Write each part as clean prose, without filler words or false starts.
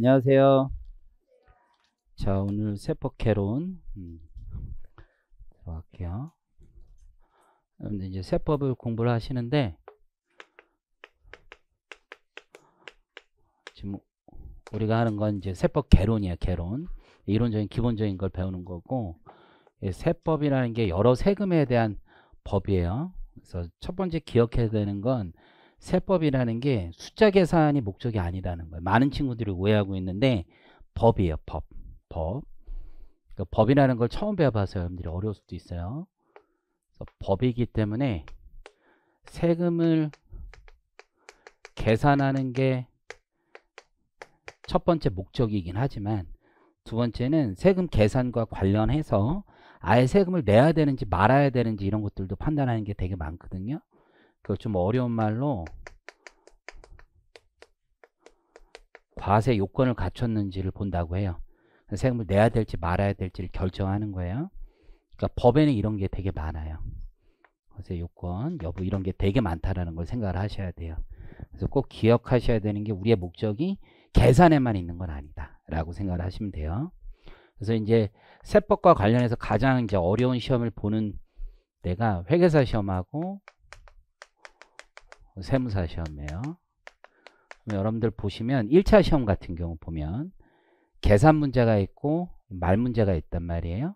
안녕하세요. 자, 오늘 세법 개론 들어갈게요. 여러분들 이제 세법을 공부를 하시는데 지금 우리가 하는 건 이제 세법 개론이에요. 개론. 이론적인 기본적인 걸 배우는 거고, 세법이라는 게 여러 세금에 대한 법이에요. 그래서 첫 번째 기억해야 되는 건 세법이라는 게 숫자 계산이 목적이 아니라는 거예요. 많은 친구들이 오해하고 있는데 법이에요. 법. 그러니까 법이라는 걸 처음 배워봐서 여러분들이 어려울 수도 있어요. 그래서 법이기 때문에 세금을 계산하는 게 첫 번째 목적이긴 하지만 두 번째는 세금 계산과 관련해서 아예 세금을 내야 되는지 말아야 되는지 이런 것들도 판단하는 게 되게 많거든요. 그걸 좀 어려운 말로 과세 요건을 갖췄는지를 본다고 해요. 세금을 내야 될지 말아야 될지를 결정하는 거예요. 그러니까 법에는 이런 게 되게 많아요. 과세 요건, 여부 이런 게 되게 많다라는 걸 생각을 하셔야 돼요. 그래서 꼭 기억하셔야 되는 게 우리의 목적이 계산에만 있는 건 아니다 라고 생각을 하시면 돼요. 그래서 이제 세법과 관련해서 가장 이제 어려운 시험을 보는 데가 회계사 시험하고 세무사 시험이에요. 여러분들 보시면 1차 시험 같은 경우 보면 계산 문제가 있고 말 문제가 있단 말이에요.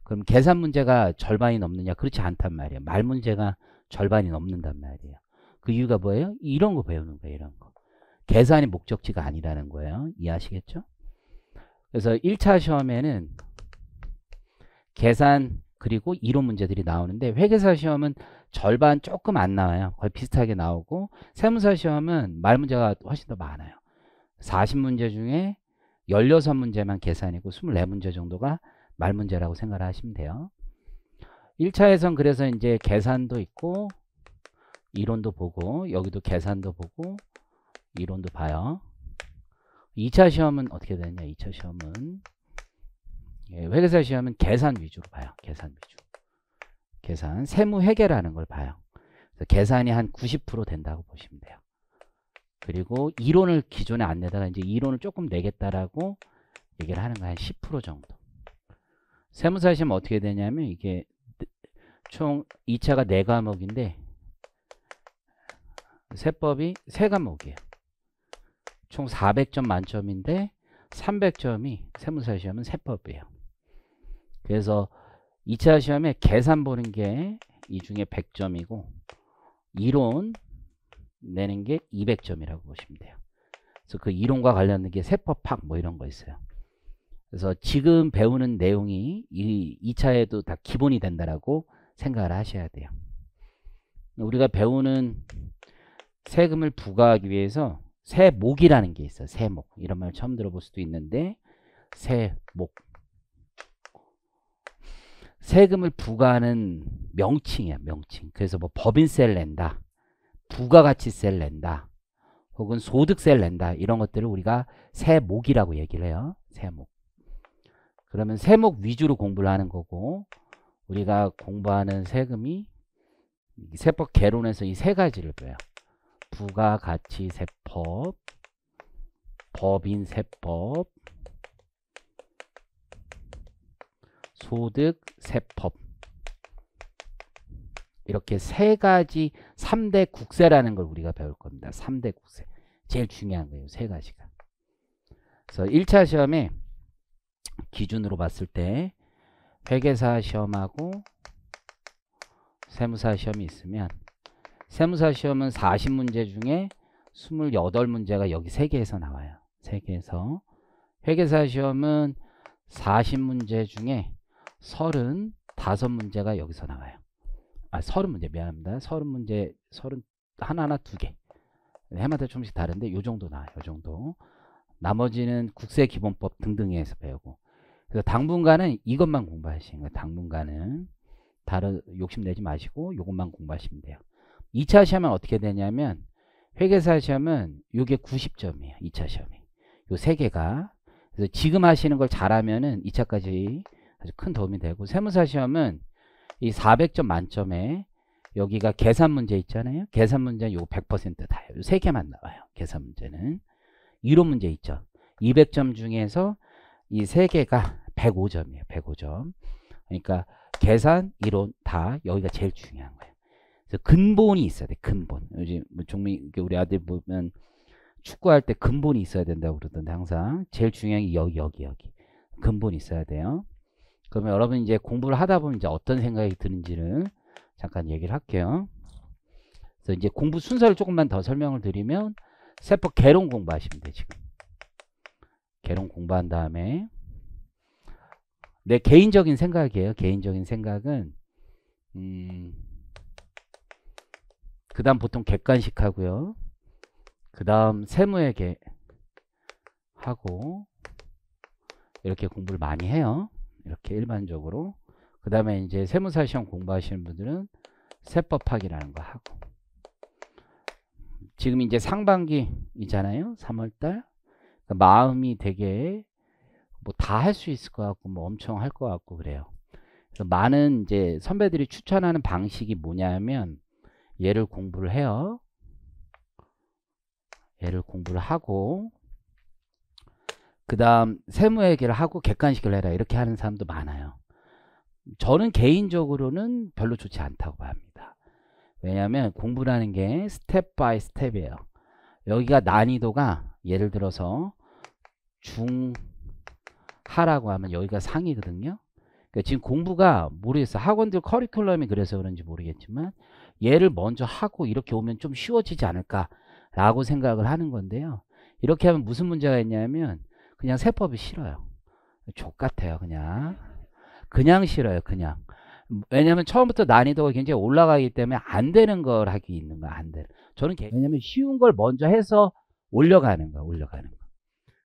그럼 계산 문제가 절반이 넘느냐? 그렇지 않단 말이에요. 말 문제가 절반이 넘는단 말이에요. 그 이유가 뭐예요? 이런 거 배우는 거예요. 이런 거. 계산이 목적지가 아니라는 거예요. 이해하시겠죠? 그래서 1차 시험에는 계산 그리고 이론 문제들이 나오는데 회계사 시험은 절반 조금 안 나와요. 거의 비슷하게 나오고 세무사 시험은 말 문제가 훨씬 더 많아요. 40문제 중에 16문제만 계산이고 24문제 정도가 말 문제라고 생각을 하시면 돼요. 1차에선 그래서 이제 계산도 있고 이론도 보고 여기도 계산도 보고 이론도 봐요. 2차 시험은 어떻게 되냐? 2차 시험은 회계사 시험은 계산 위주로 봐요. 계산 위주. 계산, 세무 회계라는 걸 봐요. 그래서 계산이 한 90% 된다고 보시면 돼요. 그리고 이론을 기존에 안 내다가 이제 이론을 조금 내겠다라고 얘기를 하는 거 한 10% 정도. 세무사 시험 어떻게 되냐면 이게 총 2차가 4과목인데 세법이 3과목이에요. 총 400점 만점인데 300점이 세무사 시험은 세법이에요. 그래서 2차 시험에 계산 보는 게 이 중에 100점이고 이론 내는 게 200점이라고 보시면 돼요. 그래서 그 이론과 관련된 게 세법학 뭐 이런 거 있어요. 그래서 지금 배우는 내용이 이 2차에도 다 기본이 된다라고 생각을 하셔야 돼요. 우리가 배우는 세금을 부과하기 위해서 세목이라는 게 있어요. 세목. 이런 말 처음 들어볼 수도 있는데 세목. 세금을 부과하는 명칭이야. 명칭. 그래서 뭐 법인세를 낸다. 부가가치세를 낸다. 혹은 소득세를 낸다. 이런 것들을 우리가 세목이라고 얘기를 해요. 세목. 그러면 세목 위주로 공부를 하는 거고 우리가 공부하는 세금이 세법 개론에서 이 세 가지를 배워요. 부가가치세법, 법인세법, 소득세법. 이렇게 세 가지 3대 국세라는 걸 우리가 배울 겁니다. 3대 국세. 제일 중요한 거예요. 세 가지가. 그래서 1차 시험에 기준으로 봤을 때 회계사 시험하고 세무사 시험이 있으면 세무사 시험은 40문제 중에 28문제가 여기 3개에서 나와요. 3개에서. 회계사 시험은 40문제 중에 35문제가 여기서 나와요. 30문제 미안합니다. 30문제, 30 하나나 2개. 해마다 조금씩 다른데 요 정도 나와요. 요 정도. 나머지는 국세기본법 등등에서 배우고. 그래서 당분간은 이것만 공부하시는 거예요. 당분간은 다른 욕심내지 마시고 이것만 공부하시면 돼요. 2차 시험은 어떻게 되냐면 회계사 시험은 이게 90점이에요. 2차 시험이. 요 3개가. 그래서 지금 하시는 걸 잘하면은 2차까지 아주 큰 도움이 되고 세무사 시험은 이 400점 만점에 여기가 계산 문제 있잖아요. 계산 문제는 요거 100% 다예요. 요 3개만 나와요. 계산 문제는. 이론 문제 있죠. 200점 중에서 이 세 개가 105점이에요. 105점. 그러니까 계산, 이론 다 여기가 제일 중요한 거예요. 그래서 근본이 있어야 돼. 근본. 요즘 우리 아들 보면 축구할 때 근본이 있어야 된다고 그러던데 항상 제일 중요한 게 여기 근본이 있어야 돼요. 그러면 여러분 이제 공부를 하다 보면 이제 어떤 생각이 드는지를 잠깐 얘기를 할게요. 그래서 이제 공부 순서를 조금만 더 설명을 드리면 세법 개론 공부하시면 돼요. 지금 개론 공부한 다음에 내 개인적인 생각이에요. 개인적인 생각은 그 다음 보통 객관식 하고요. 그 다음 세무회계 하고 이렇게 공부를 많이 해요. 이렇게 일반적으로. 그 다음에 이제 세무사 시험 공부하시는 분들은 세법학이라는 거 하고. 지금 이제 상반기이잖아요. 3월달. 그러니까 마음이 되게 뭐 다 할 수 있을 것 같고 뭐 엄청 할 것 같고 그래요. 그래서 많은 이제 선배들이 추천하는 방식이 뭐냐면 얘를 공부를 해요. 얘를 공부를 하고 그 다음 세무회계를 하고 객관식을 해라 이렇게 하는 사람도 많아요. 저는 개인적으로는 별로 좋지 않다고 봅니다. 왜냐하면 공부라는 게 스텝 바이 스텝이에요. 여기가 난이도가 예를 들어서 중하라고 하면 여기가 상이거든요. 그러니까 지금 공부가 모르겠어요. 학원들 커리큘럼이 그래서 그런지 모르겠지만 얘를 먼저 하고 이렇게 오면 좀 쉬워지지 않을까라고 생각을 하는 건데요. 이렇게 하면 무슨 문제가 있냐면 그냥 세법이 싫어요. 족같아요. 그냥 싫어요. 그냥. 왜냐면 처음부터 난이도가 굉장히 올라가기 때문에 안 되는 걸 하기 있는 거야. 안 되는. 저는 왜냐면 쉬운 걸 먼저 해서 올라가는 거야.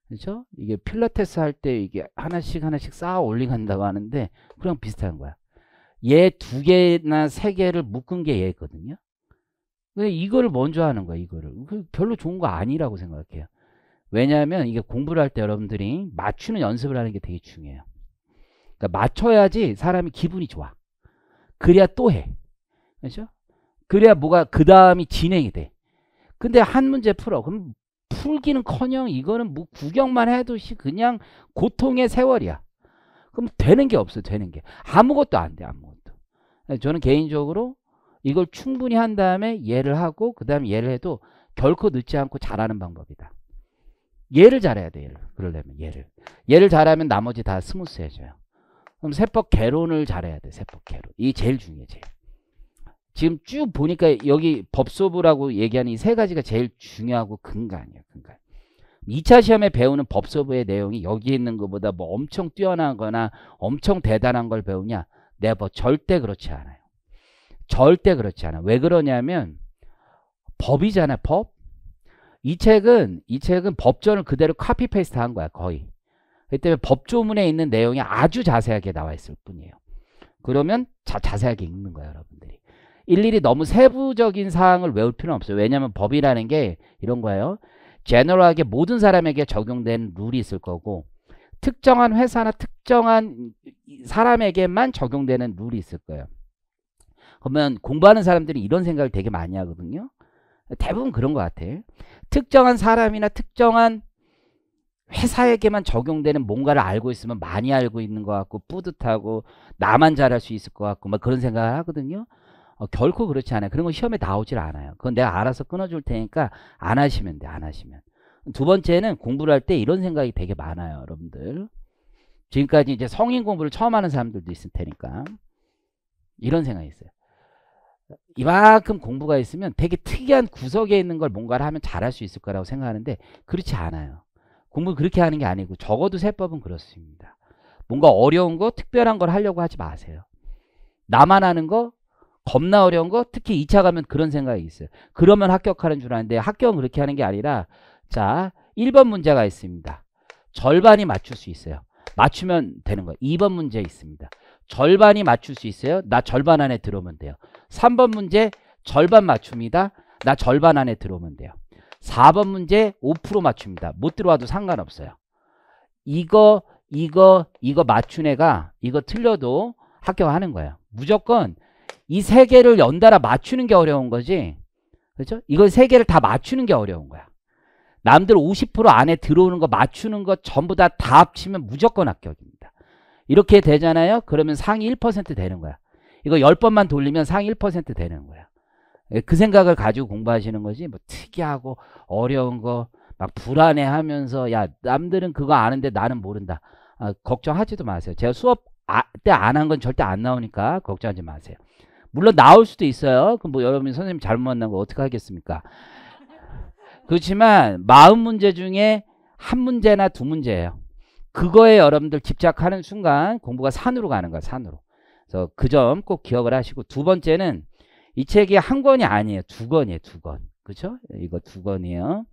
그렇죠? 이게 필라테스 할 때 이게 하나씩 쌓아 올리간다고 하는데 그랑 비슷한 거야. 얘 2개나 3개를 묶은 게 얘거든요. 근데 이거를 먼저 하는 거야. 이거를. 별로 좋은 거 아니라고 생각해요. 왜냐하면 이게 공부를 할 때 여러분들이 맞추는 연습을 하는 게 되게 중요해요. 그러니까 맞춰야지 사람이 기분이 좋아. 그래야 또 해. 그렇죠? 그래야 뭐가 그 다음이 진행이 돼. 근데 한 문제 풀어. 그럼 풀기는커녕 이거는 뭐 구경만 해도 그냥 고통의 세월이야. 그럼 되는 게 없어. 되는 게. 아무것도 안 돼. 아무것도. 저는 개인적으로 이걸 충분히 한 다음에 얘를 하고 그 다음에 얘를 해도 결코 늦지 않고 잘하는 방법이다. 얘를 잘해야 돼. 그러려면 얘를 잘하면 나머지 다 스무스해져요. 그럼 세법 개론을 잘해야 돼. 세법 개론. 이게 제일 중요해. 지금 쭉 보니까 여기 법소부라고 얘기하는 이 3가지가 제일 중요하고 근간이에요. 근간. 2차 시험에 배우는 법소부의 내용이 여기 있는 것보다 뭐 엄청 뛰어나거나 엄청 대단한 걸 배우냐? 네버. 절대 그렇지 않아요. 절대 그렇지 않아. 왜 그러냐면 법이잖아. 법. 이 책은 법전을 그대로 카피 페이스트 한 거야. 거의. 그렇기 때문에 법조문에 있는 내용이 아주 자세하게 나와 있을 뿐이에요. 그러면 자세하게 읽는 거예요. 여러분들이. 일일이 너무 세부적인 사항을 외울 필요는 없어요. 왜냐하면 법이라는 게 이런 거예요. 제너럴하게 모든 사람에게 적용되는 룰이 있을 거고 특정한 회사나 특정한 사람에게만 적용되는 룰이 있을 거예요. 그러면 공부하는 사람들이 이런 생각을 되게 많이 하거든요. 대부분 그런 것 같아. 특정한 사람이나 특정한 회사에게만 적용되는 뭔가를 알고 있으면 많이 알고 있는 것 같고 뿌듯하고 나만 잘할 수 있을 것 같고 막 그런 생각을 하거든요. 결코 그렇지 않아요. 그런 건 시험에 나오질 않아요. 그건 내가 알아서 끊어줄 테니까 안 하시면 돼. 안 하시면. 두 번째는 공부를 할 때 이런 생각이 되게 많아요. 여러분들. 지금까지 이제 성인 공부를 처음 하는 사람들도 있을 테니까 이런 생각이 있어요. 이만큼 공부가 있으면 되게 특이한 구석에 있는 걸 뭔가를 하면 잘할 수 있을 거라고 생각하는데 그렇지 않아요. 공부를 그렇게 하는 게 아니고 적어도 세법은 그렇습니다. 뭔가 어려운 거 특별한 걸 하려고 하지 마세요. 나만 하는 거 겁나 어려운 거 특히 2차 가면 그런 생각이 있어요. 그러면 합격하는 줄 아는데 합격은 그렇게 하는 게 아니라 자 1번 문제가 있습니다. 절반이 맞출 수 있어요. 맞추면 되는 거예요. 2번 문제 있습니다. 절반이 맞출 수 있어요. 나 절반 안에 들어오면 돼요. 3번 문제 절반 맞춥니다. 나 절반 안에 들어오면 돼요. 4번 문제 5% 맞춥니다. 못 들어와도 상관없어요. 이거 맞춘 애가 이거 틀려도 합격하는 거예요. 무조건 이 3개를 연달아 맞추는 게 어려운 거지. 그렇죠? 이걸 3개를 다 맞추는 게 어려운 거야. 남들 50% 안에 들어오는 거 맞추는 거 전부 다 합치면 무조건 합격입니다. 이렇게 되잖아요. 그러면 상위 1% 되는 거야. 이거 10번만 돌리면 상위 1% 되는 거야. 그 생각을 가지고 공부하시는 거지. 뭐 특이하고 어려운 거 막 불안해하면서 야 남들은 그거 아는데 나는 모른다. 걱정하지도 마세요. 제가 수업 때 안 한 건 절대 안 나오니까 걱정하지 마세요. 물론 나올 수도 있어요. 그럼 뭐 여러분이 선생님 잘못 만난 거 어떻게 하겠습니까? 그렇지만 40문제 중에 한 문제나 두 문제예요. 그거에 여러분들 집착하는 순간 공부가 산으로 가는 거야, 산으로. 그래서 그 점 꼭 기억을 하시고, 두 번째는 이 책이 한 권이 아니에요. 두 권이에요, 두 권. 그죠? 이거 두 권이에요.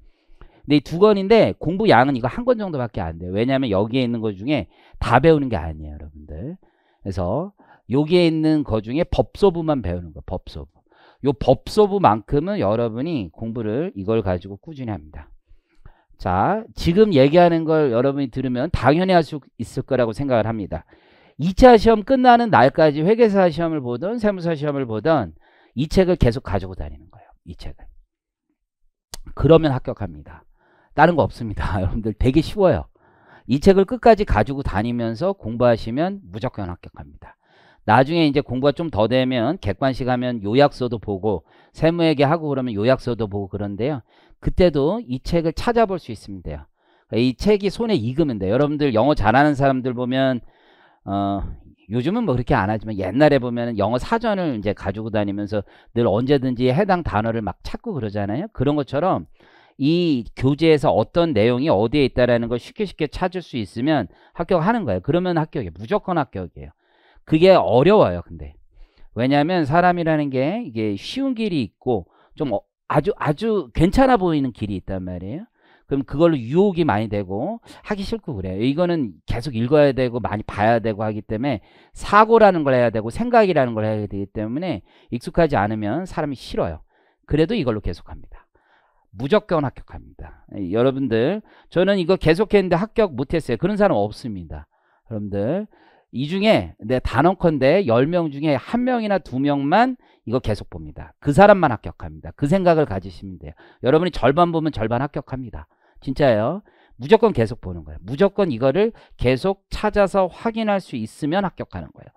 근데 이 두 권인데 공부 양은 이거 한 권 정도밖에 안 돼요. 왜냐하면 여기에 있는 것 중에 다 배우는 게 아니에요, 여러분들. 그래서 여기에 있는 것 중에 법소부만 배우는 거예요, 법소부. 요 법소부만큼은 여러분이 공부를 이걸 가지고 꾸준히 합니다. 자, 지금 얘기하는 걸 여러분이 들으면 당연히 할 수 있을 거라고 생각을 합니다. 2차 시험 끝나는 날까지 회계사 시험을 보든 세무사 시험을 보든 이 책을 계속 가지고 다니는 거예요. 이 책을. 그러면 합격합니다. 다른 거 없습니다. 여러분들 되게 쉬워요. 이 책을 끝까지 가지고 다니면서 공부하시면 무조건 합격합니다. 나중에 이제 공부가 좀 더 되면 객관식 하면 요약서도 보고 세무회계 하고 그러면 요약서도 보고 그런데요. 그때도 이 책을 찾아볼 수 있습니다. 이 책이 손에 익으면 돼요. 여러분들 영어 잘하는 사람들 보면 요즘은 뭐 그렇게 안 하지만 옛날에 보면 영어 사전을 이제 가지고 다니면서 늘 언제든지 해당 단어를 막 찾고 그러잖아요. 그런 것처럼 이 교재에서 어떤 내용이 어디에 있다라는 걸 쉽게 찾을 수 있으면 합격하는 거예요. 그러면 합격이에요. 무조건 합격이에요. 그게 어려워요. 근데 왜냐하면 사람이라는 게 이게 쉬운 길이 있고 좀 아주 괜찮아 보이는 길이 있단 말이에요. 그럼 그걸로 유혹이 많이 되고 하기 싫고 그래요. 이거는 계속 읽어야 되고 많이 봐야 되고 하기 때문에 사고라는 걸 해야 되고 생각이라는 걸 해야 되기 때문에 익숙하지 않으면 사람이 싫어요. 그래도 이걸로 계속합니다. 무조건 합격합니다. 여러분들 저는 이거 계속했는데 합격 못했어요. 그런 사람 없습니다. 여러분들 이 중에 내 단언컨대 10명 중에 1명이나 2명만 이거 계속 봅니다. 그 사람만 합격합니다. 그 생각을 가지시면 돼요. 여러분이 절반 보면 절반 합격합니다. 진짜예요. 무조건 계속 보는 거예요. 무조건 이거를 계속 찾아서 확인할 수 있으면 합격하는 거예요.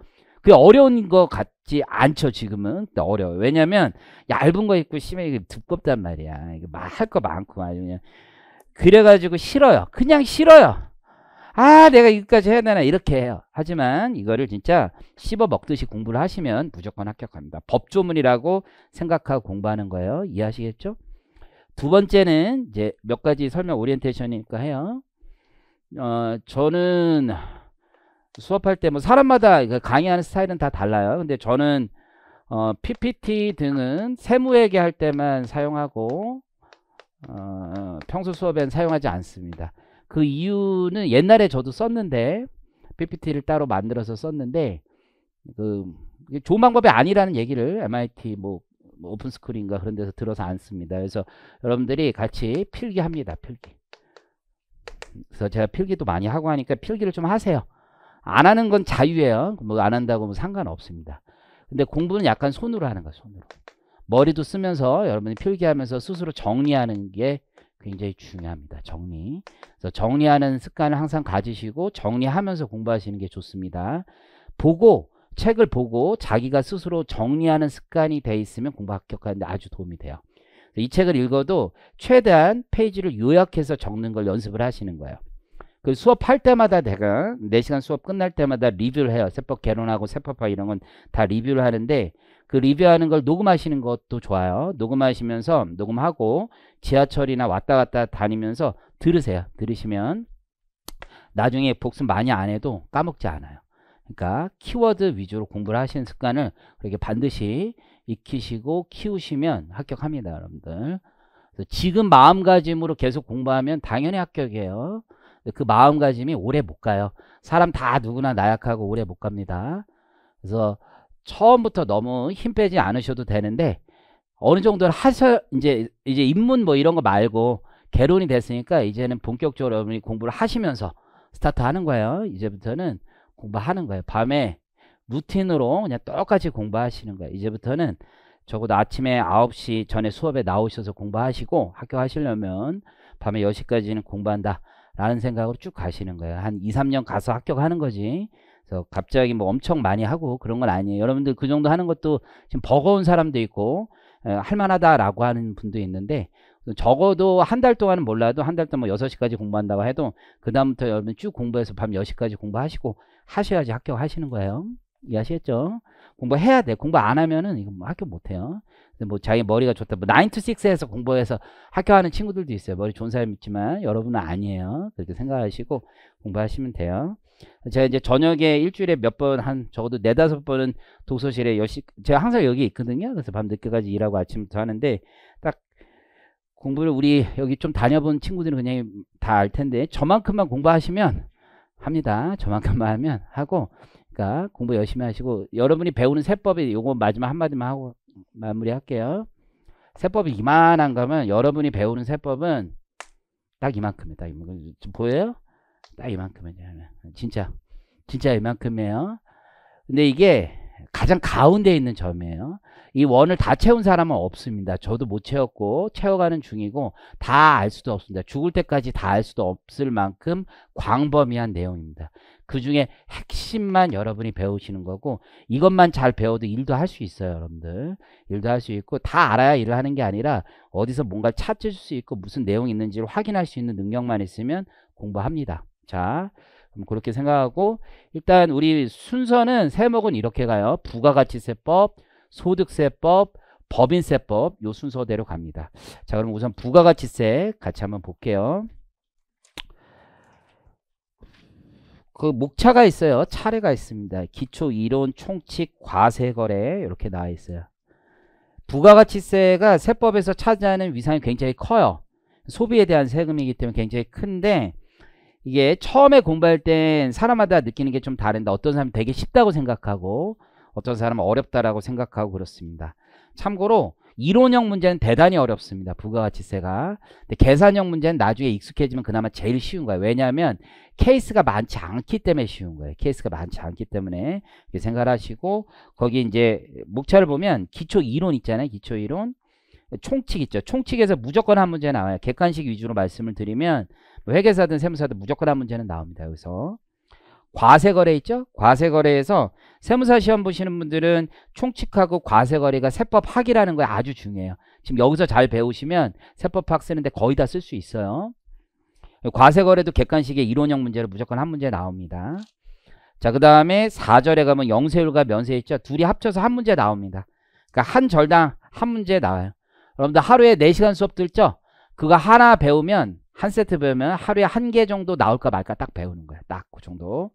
그게 어려운 거 같지 않죠. 지금은 어려워요. 왜냐면 얇은 거 있고 심해 두껍단 말이야. 이거 할 거 많고 아주 그냥 그래가지고 싫어요. 그냥 싫어요. 내가 이거까지 해야 되나 이렇게 해요. 하지만 이거를 진짜 씹어 먹듯이 공부를 하시면 무조건 합격합니다. 법조문이라고 생각하고 공부하는 거예요. 이해하시겠죠? 두 번째는 이제 몇 가지 설명 오리엔테이션이니까 해요. 저는 수업할 때 뭐 사람마다 강의하는 스타일은 다 달라요. 근데 저는 PPT 등은 세무회계 할 때만 사용하고 평소 수업엔 사용하지 않습니다. 그 이유는 옛날에 저도 썼는데 PPT를 따로 만들어서 썼는데 좋은 방법이 아니라는 얘기를 MIT 뭐 오픈스쿨인가 그런 데서 들어서 안 씁니다. 그래서 여러분들이 같이 필기합니다. 필기. 그래서 제가 필기도 많이 하고 하니까 필기를 좀 하세요. 안 하는 건 자유예요. 뭐 안 한다고 뭐 상관없습니다. 근데 공부는 약간 손으로 하는 거예요. 손으로. 머리도 쓰면서 여러분이 필기하면서 스스로 정리하는 게 굉장히 중요합니다. 정리. 그래서 정리하는 습관을 항상 가지시고 정리하면서 공부하시는 게 좋습니다. 책을 보고 자기가 스스로 정리하는 습관이 돼 있으면 공부 합격하는데 아주 도움이 돼요. 이 책을 읽어도 최대한 페이지를 요약해서 적는 걸 연습을 하시는 거예요. 그 수업할 때마다 내가 4시간 수업 끝날 때마다 리뷰를 해요. 세법 개론하고 세법화 이런 건 다 리뷰를 하는데 그 리뷰하는 걸 녹음하시는 것도 좋아요. 녹음하시면서 녹음하고 지하철이나 왔다 갔다 다니면서 들으세요. 들으시면 나중에 복습 많이 안 해도 까먹지 않아요. 그러니까 키워드 위주로 공부를 하시는 습관을 그렇게 반드시 익히시고 키우시면 합격합니다. 여러분들. 그래서 지금 마음가짐으로 계속 공부하면 당연히 합격이에요. 그 마음가짐이 오래 못 가요. 사람 다 누구나 나약하고 오래 못 갑니다. 그래서 처음부터 너무 힘 빼지 않으셔도 되는데 어느 정도는 이제 입문 뭐 이런 거 말고 개론이 됐으니까 이제는 본격적으로 여러분이 공부를 하시면서 스타트 하는 거예요. 이제부터는 공부하는 거예요. 밤에 루틴으로 그냥 똑같이 공부하시는 거예요. 이제부터는 적어도 아침에 9시 전에 수업에 나오셔서 공부하시고 합격하시려면 밤에 10시까지는 공부한다 라는 생각으로 쭉 가시는 거예요. 한 2, 3년 가서 합격하는 거지. 그래서 갑자기 뭐 엄청 많이 하고 그런 건 아니에요. 여러분들 그 정도 하는 것도 지금 버거운 사람도 있고 할만하다라고 하는 분도 있는데, 적어도 한 달 동안은 몰라도 한 달 동안 뭐 6시까지 공부한다고 해도 그 다음부터 여러분 쭉 공부해서 밤 10시까지 공부하시고 하셔야지 합격하시는 거예요. 이해하시겠죠? 공부해야 돼. 공부 안 하면은 이거 뭐 합격 못 해요. 뭐 자기 머리가 좋다, 뭐 9 to 6에서 공부해서 합격하는 친구들도 있어요. 머리 좋은 사람 있지만 여러분은 아니에요. 그렇게 생각하시고 공부하시면 돼요. 제가 이제 저녁에 일주일에 몇 번, 한 적어도 4, 5번은 독서실에 10시, 제가 항상 여기 있거든요. 그래서 밤 늦게까지 일하고 아침부터 하는데, 딱 공부를 우리 여기 좀 다녀본 친구들은 그냥 다 알 텐데, 저만큼만 공부하시면 합니다. 저만큼만 하면 하고, 그러니까 공부 열심히 하시고, 여러분이 배우는 세법이 요거 마지막 한마디만 하고 마무리 할게요. 세법이 이만한 거면 여러분이 배우는 세법은 딱 이만큼이에요. 딱 이만큼. 보여요? 딱 이만큼이에요. 진짜 이만큼이에요. 근데 이게 가장 가운데 있는 점이에요. 이 원을 다 채운 사람은 없습니다. 저도 못 채웠고 채워가는 중이고 다 알 수도 없습니다. 죽을 때까지 다 알 수도 없을 만큼 광범위한 내용입니다. 그 중에 핵심만 여러분이 배우시는 거고, 이것만 잘 배워도 일도 할 수 있어요. 여러분들 일도 할 수 있고, 다 알아야 일을 하는 게 아니라 어디서 뭔가를 찾을 수 있고 무슨 내용이 있는지를 확인할 수 있는 능력만 있으면 공부합니다. 자, 그럼 그렇게 생각하고, 일단 우리 순서는 세목은 이렇게 가요. 부가가치세법, 소득세법, 법인세법, 요 순서대로 갑니다. 자, 그럼 우선 부가가치세 같이 한번 볼게요. 그 목차가 있어요. 차례가 있습니다. 기초 이론, 총칙, 과세거래 이렇게 나와 있어요. 부가가치세가 세법에서 차지하는 위상이 굉장히 커요. 소비에 대한 세금이기 때문에 굉장히 큰데, 이게 처음에 공부할 땐 사람마다 느끼는 게 좀 다른데, 어떤 사람은 되게 쉽다고 생각하고 어떤 사람은 어렵다라고 생각하고 그렇습니다. 참고로 이론형 문제는 대단히 어렵습니다. 부가가치세가. 근데 계산형 문제는 나중에 익숙해지면 그나마 제일 쉬운 거예요. 왜냐하면 케이스가 많지 않기 때문에 쉬운 거예요. 케이스가 많지 않기 때문에 이렇게 생각을 하시고, 거기 이제 목차를 보면 기초 이론 있잖아요. 기초 이론. 총칙 있죠. 총칙에서 무조건 한 문제 나와요. 객관식 위주로 말씀을 드리면 회계사든 세무사든 무조건 한 문제는 나옵니다. 여기서 과세거래 있죠. 과세거래에서 세무사 시험 보시는 분들은 총칙하고 과세거래가 세법학이라는 거에 아주 중요해요. 지금 여기서 잘 배우시면 세법학 쓰는데 거의 다 쓸 수 있어요. 과세거래도 객관식의 이론형 문제로 무조건 한 문제 나옵니다. 자, 그 다음에 4절에 가면 영세율과 면세 있죠. 둘이 합쳐서 한 문제 나옵니다. 그러니까 한 절당 한 문제 나와요. 여러분들 하루에 4시간 수업 듣죠? 그거 하나 배우면, 한 세트 배우면 하루에 1개 정도 나올까 말까 딱 배우는 거예요. 딱 그 정도.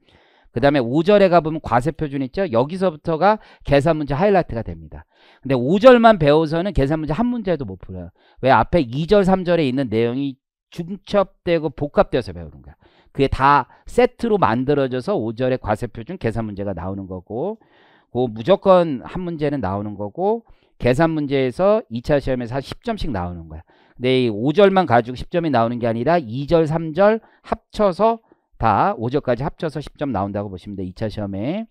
그 다음에 5절에 가보면 과세표준 있죠? 여기서부터가 계산 문제 하이라이트가 됩니다. 근데 5절만 배워서는 계산 문제 한 문제도 못 풀어요. 왜? 앞에 2절, 3절에 있는 내용이 중첩되고 복합되어서 배우는 거야. 그게 다 세트로 만들어져서 5절에 과세표준 계산 문제가 나오는 거고, 그 무조건 한 문제는 나오는 거고, 계산 문제에서 2차 시험에서 한 10점씩 나오는 거야. 근데 이 5절만 가지고 10점이 나오는 게 아니라 2절, 3절 합쳐서 다 5절까지 합쳐서 10점 나온다고 보시면 돼요. 2차 시험에.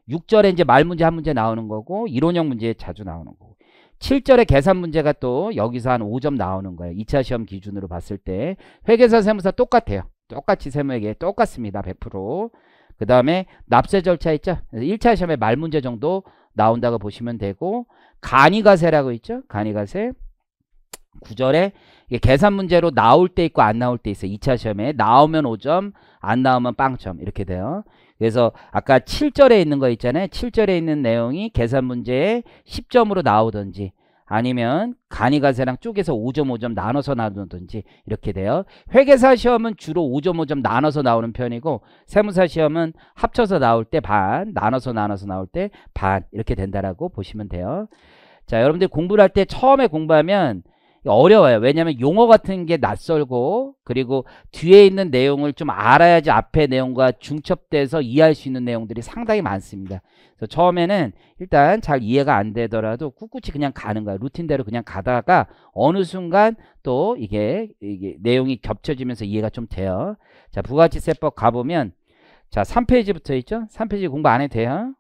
6절에 이제 말 문제 한 문제 나오는 거고, 이론형 문제 자주 나오는 거고. 7절에 계산 문제가 또 여기서 한 5점 나오는 거예요. 2차 시험 기준으로 봤을 때. 회계사, 세무사 똑같아요. 똑같이 세무회계 똑같습니다. 100%. 그 다음에 납세 절차 있죠. 1차 시험에 말 문제 정도 나온다고 보시면 되고, 간이가세라고 있죠. 간이가세. 9절에 이게 계산 문제로 나올 때 있고 안 나올 때 있어요. 2차 시험에 나오면 5점, 안 나오면 빵점 이렇게 돼요. 그래서 아까 7절에 있는 거 있잖아요. 7절에 있는 내용이 계산 문제에 10점으로 나오든지, 아니면 간이가세랑 쪼개서 5점 5점 나눠서 나누든지 이렇게 돼요. 회계사 시험은 주로 5점 5점 나눠서 나오는 편이고, 세무사 시험은 합쳐서 나올 때 반, 나눠서 나올 때 반 이렇게 된다라고 보시면 돼요. 자, 여러분들 공부를 할 때 처음에 공부하면 어려워요. 왜냐하면 용어 같은 게 낯설고, 그리고 뒤에 있는 내용을 좀 알아야지 앞에 내용과 중첩돼서 이해할 수 있는 내용들이 상당히 많습니다. 그래서 처음에는 일단 잘 이해가 안 되더라도 꿋꿋이 그냥 가는 거야. 루틴대로 그냥 가다가 어느 순간 또 이게 내용이 겹쳐지면서 이해가 좀 돼요. 자, 부가가치세법 가보면, 자, 3페이지부터 있죠. 3페이지 공부 안 해도 돼요.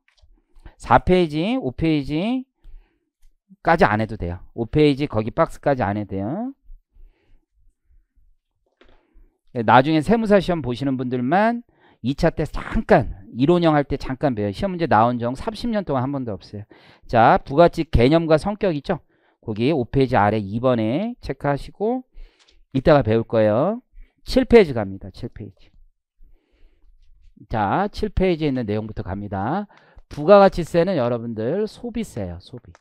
4페이지, 5페이지 까지 안 해도 돼요. 5페이지 거기 박스까지 안 해도 돼요. 나중에 세무사 시험 보시는 분들만 2차 때 잠깐 이론형 할 때 잠깐 배워요. 시험 문제 나온 적 30년 동안 한 번도 없어요. 자, 부가치 개념과 성격 있죠? 거기 5페이지 아래 2번에 체크하시고 이따가 배울 거예요. 7페이지 갑니다. 7페이지. 자, 7페이지에 있는 내용부터 갑니다. 부가가치세는 여러분들 소비세예요. 소비.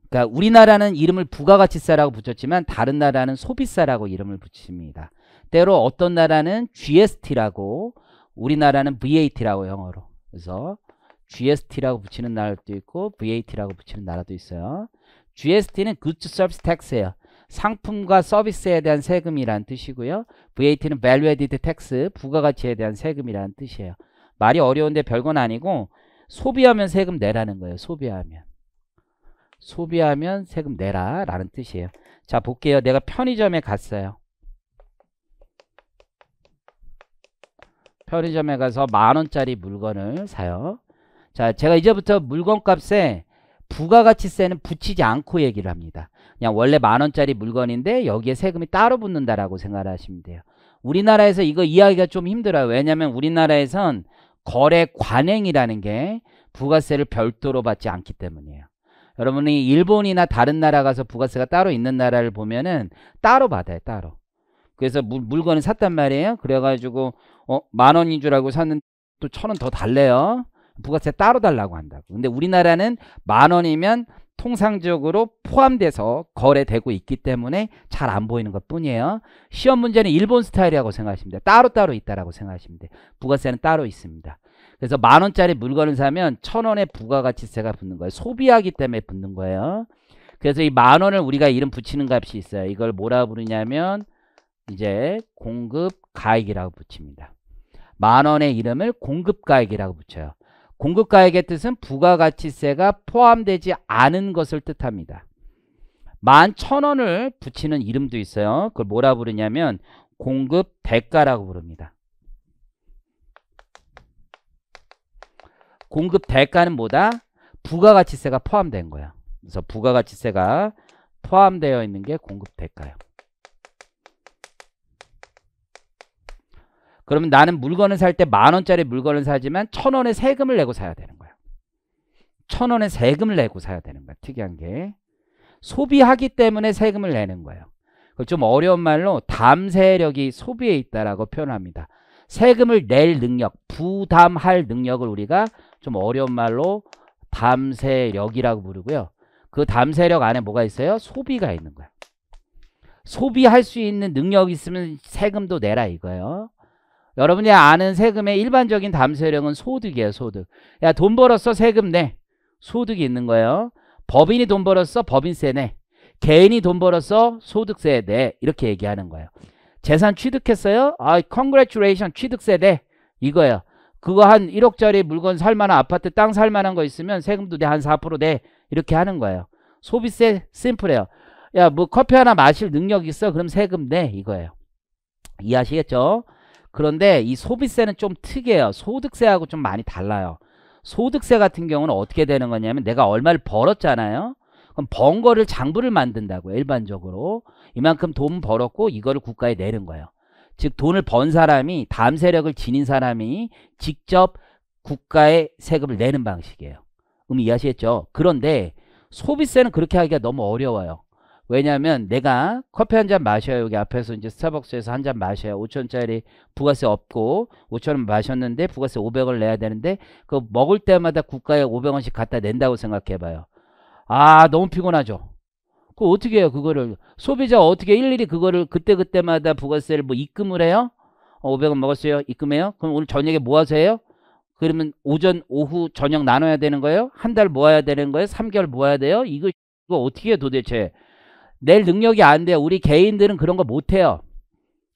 그러니까 우리나라는 이름을 부가가치세라고 붙였지만 다른 나라는 소비세라고 이름을 붙입니다. 때로 어떤 나라는 GST라고, 우리나라는 VAT라고 영어로. 그래서 GST라고 붙이는 나라도 있고 VAT라고 붙이는 나라도 있어요. GST는 Goods Service Tax예요. 상품과 서비스에 대한 세금이란 뜻이고요. VAT는 Value Added Tax, 부가가치에 대한 세금이란 뜻이에요. 말이 어려운데 별건 아니고 소비하면 세금 내라는 거예요. 소비하면 세금 내라 라는 뜻이에요. 자, 볼게요. 내가 편의점에 갔어요. 편의점에 가서 10,000원짜리 물건을 사요. 자, 제가 이제부터 물건값에 부가가치세는 붙이지 않고 얘기를 합니다. 그냥 원래 10,000원짜리 물건인데 여기에 세금이 따로 붙는다라고 생각하시면 돼요. 우리나라에서 이거 이해하기가 좀 힘들어요. 왜냐하면 우리나라에선 거래 관행이라는 게 부가세를 별도로 받지 않기 때문이에요. 여러분이 일본이나 다른 나라 가서 부가세가 따로 있는 나라를 보면은 따로 받아요. 따로. 그래서 물건을 샀단 말이에요. 그래가지고 10,000원인 줄 알고 샀는데 또 1,000원 더 달래요. 부가세 따로 달라고 한다고. 근데 우리나라는 10,000원이면 통상적으로 포함돼서 거래되고 있기 때문에 잘 안 보이는 것 뿐이에요. 시험 문제는 일본 스타일이라고 생각하시면 돼요. 따로따로 있다라고 생각하시면 돼요. 부가세는 따로 있습니다. 그래서 10,000원짜리 물건을 사면 1,000원의 부가가치세가 붙는 거예요. 소비하기 때문에 붙는 거예요. 그래서 이 10,000원을 우리가 이름 붙이는 값이 있어요. 이걸 뭐라 부르냐면 이제 공급가액이라고 붙입니다. 10,000원의 이름을 공급가액이라고 붙여요. 공급가액의 뜻은 부가가치세가 포함되지 않은 것을 뜻합니다. 11,000원을 붙이는 이름도 있어요. 그걸 뭐라 부르냐면 공급대가라고 부릅니다. 공급대가는 뭐다? 부가가치세가 포함된 거야. 그래서 부가가치세가 포함되어 있는 게 공급대가예요. 그러면 나는 물건을 살 때 10,000원짜리 물건을 사지만 1,000원의 세금을 내고 사야 되는 거야. 1,000원의 세금을 내고 사야 되는 거야. 특이한 게. 소비하기 때문에 세금을 내는 거예요. 그걸 좀 어려운 말로 담세력이 소비에 있다라고 표현합니다. 세금을 낼 능력, 부담할 능력을 우리가 좀 어려운 말로 담세력이라고 부르고요. 그 담세력 안에 뭐가 있어요? 소비가 있는 거야. 소비할 수 있는 능력이 있으면 세금도 내라 이거예요. 여러분이 아는 세금의 일반적인 담세력은 소득이에요. 소득. 야, 돈 벌었어? 세금 내. 소득이 있는 거예요. 법인이 돈 벌었어? 법인세 내. 개인이 돈 벌었어? 소득세 내. 이렇게 얘기하는 거예요. 재산 취득했어요? congratulation 취득세 내. 이거예요. 그거 한 1억짜리 물건 살만한 아파트 땅 살만한 거 있으면 세금도 내. 한 4% 내. 이렇게 하는 거예요. 소비세 심플해요. 야, 뭐 커피 하나 마실 능력 있어? 그럼 세금 내. 이거예요. 이해하시겠죠? 그런데 이 소비세는 좀 특이해요. 소득세하고 좀 많이 달라요. 소득세 같은 경우는 어떻게 되는 거냐면 내가 얼마를 벌었잖아요. 그럼 번 거를 장부를 만든다고요. 일반적으로. 이만큼 돈 벌었고 이거를 국가에 내는 거예요. 즉 돈을 번 사람이 담세력을 지닌 사람이 직접 국가에 세금을 내는 방식이에요. 이해하시겠죠? 그런데 소비세는 그렇게 하기가 너무 어려워요. 왜냐하면 내가 커피 한 잔 마셔요. 여기 앞에서 이제 스타벅스에서 한 잔 마셔요. 5,000원짜리 부가세 없고 5,000원 마셨는데 부가세 500원을 내야 되는데 그 먹을 때마다 국가에 500원씩 갖다 낸다고 생각해봐요. 너무 피곤하죠. 그거 어떻게 해요? 그거를 소비자 어떻게 일일이 그거를 그때그때마다 부가세를 뭐 입금을 해요? 500원 먹었어요. 입금해요? 그럼 오늘 저녁에 모아서 해요? 그러면 오전, 오후, 저녁 나눠야 되는 거예요? 한 달 모아야 되는 거예요? 3개월 모아야 돼요? 이거 어떻게 해요 도대체? 낼 능력이 안 돼요. 우리 개인들은 그런 거 못해요.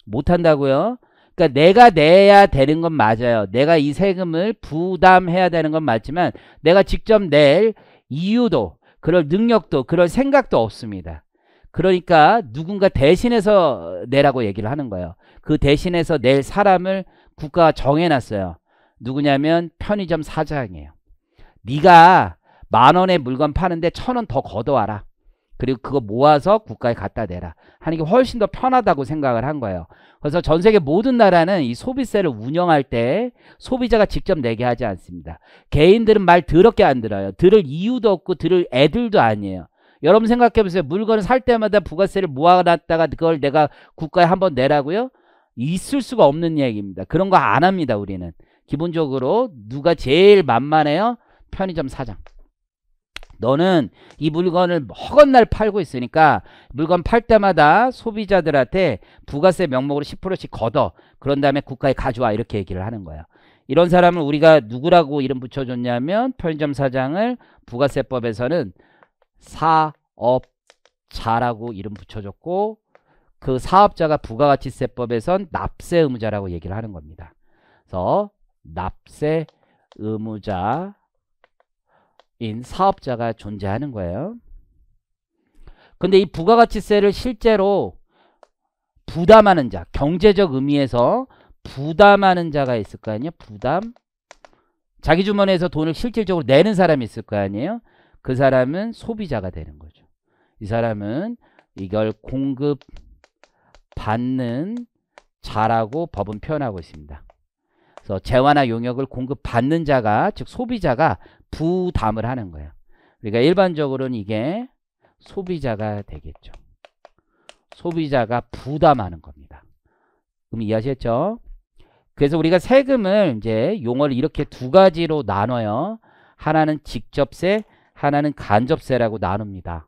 못한다고요. 그러니까 내가 내야 되는 건 맞아요. 내가 이 세금을 부담해야 되는 건 맞지만 내가 직접 낼 이유도 그럴 능력도 그럴 생각도 없습니다. 그러니까 누군가 대신해서 내라고 얘기를 하는 거예요. 그 대신해서 낼 사람을 국가가 정해놨어요. 누구냐면 편의점 사장이에요. 네가 10,000원에 물건 파는데 1,000원 더 걷어와라. 그리고 그거 모아서 국가에 갖다 대라 하는 게 훨씬 더 편하다고 생각을 한 거예요. 그래서 전 세계 모든 나라는 이 소비세를 운영할 때 소비자가 직접 내게 하지 않습니다. 개인들은 말 더럽게 안 들어요. 들을 이유도 없고 들을 애들도 아니에요. 여러분 생각해 보세요. 물건을 살 때마다 부가세를 모아놨다가 그걸 내가 국가에 한번 내라고요? 있을 수가 없는 얘기입니다. 그런 거 안 합니다. 우리는 기본적으로 누가 제일 만만해요? 편의점 사장. 너는 이 물건을 허건날 팔고 있으니까 물건 팔 때마다 소비자들한테 부가세 명목으로 10%씩 걷어. 그런 다음에 국가에 가져와. 이렇게 얘기를 하는 거예요. 이런 사람을 우리가 누구라고 이름 붙여줬냐면 편의점 사장을 부가세법에서는 사업자라고 이름 붙여줬고 그 사업자가 부가가치세법에선 납세 의무자라고 얘기를 하는 겁니다. 그래서 납세 의무자인 사업자가 존재하는 거예요. 근데 이 부가가치세를 실제로 부담하는 자, 경제적 의미에서 부담하는 자가 있을 거 아니에요? 부담. 자기 주머니에서 돈을 실질적으로 내는 사람이 있을 거 아니에요? 그 사람은 소비자가 되는 거죠. 이 사람은 이걸 공급받는 자라고 법은 표현하고 있습니다. 그래서 재화나 용역을 공급받는 자가, 즉 소비자가 부담을 하는 거예요. 그러니까 일반적으로는 이게 소비자가 되겠죠. 소비자가 부담하는 겁니다. 그럼 이해하셨죠? 그래서 우리가 세금을 이제 용어를 이렇게 두 가지로 나눠요. 하나는 직접세, 하나는 간접세라고 나눕니다.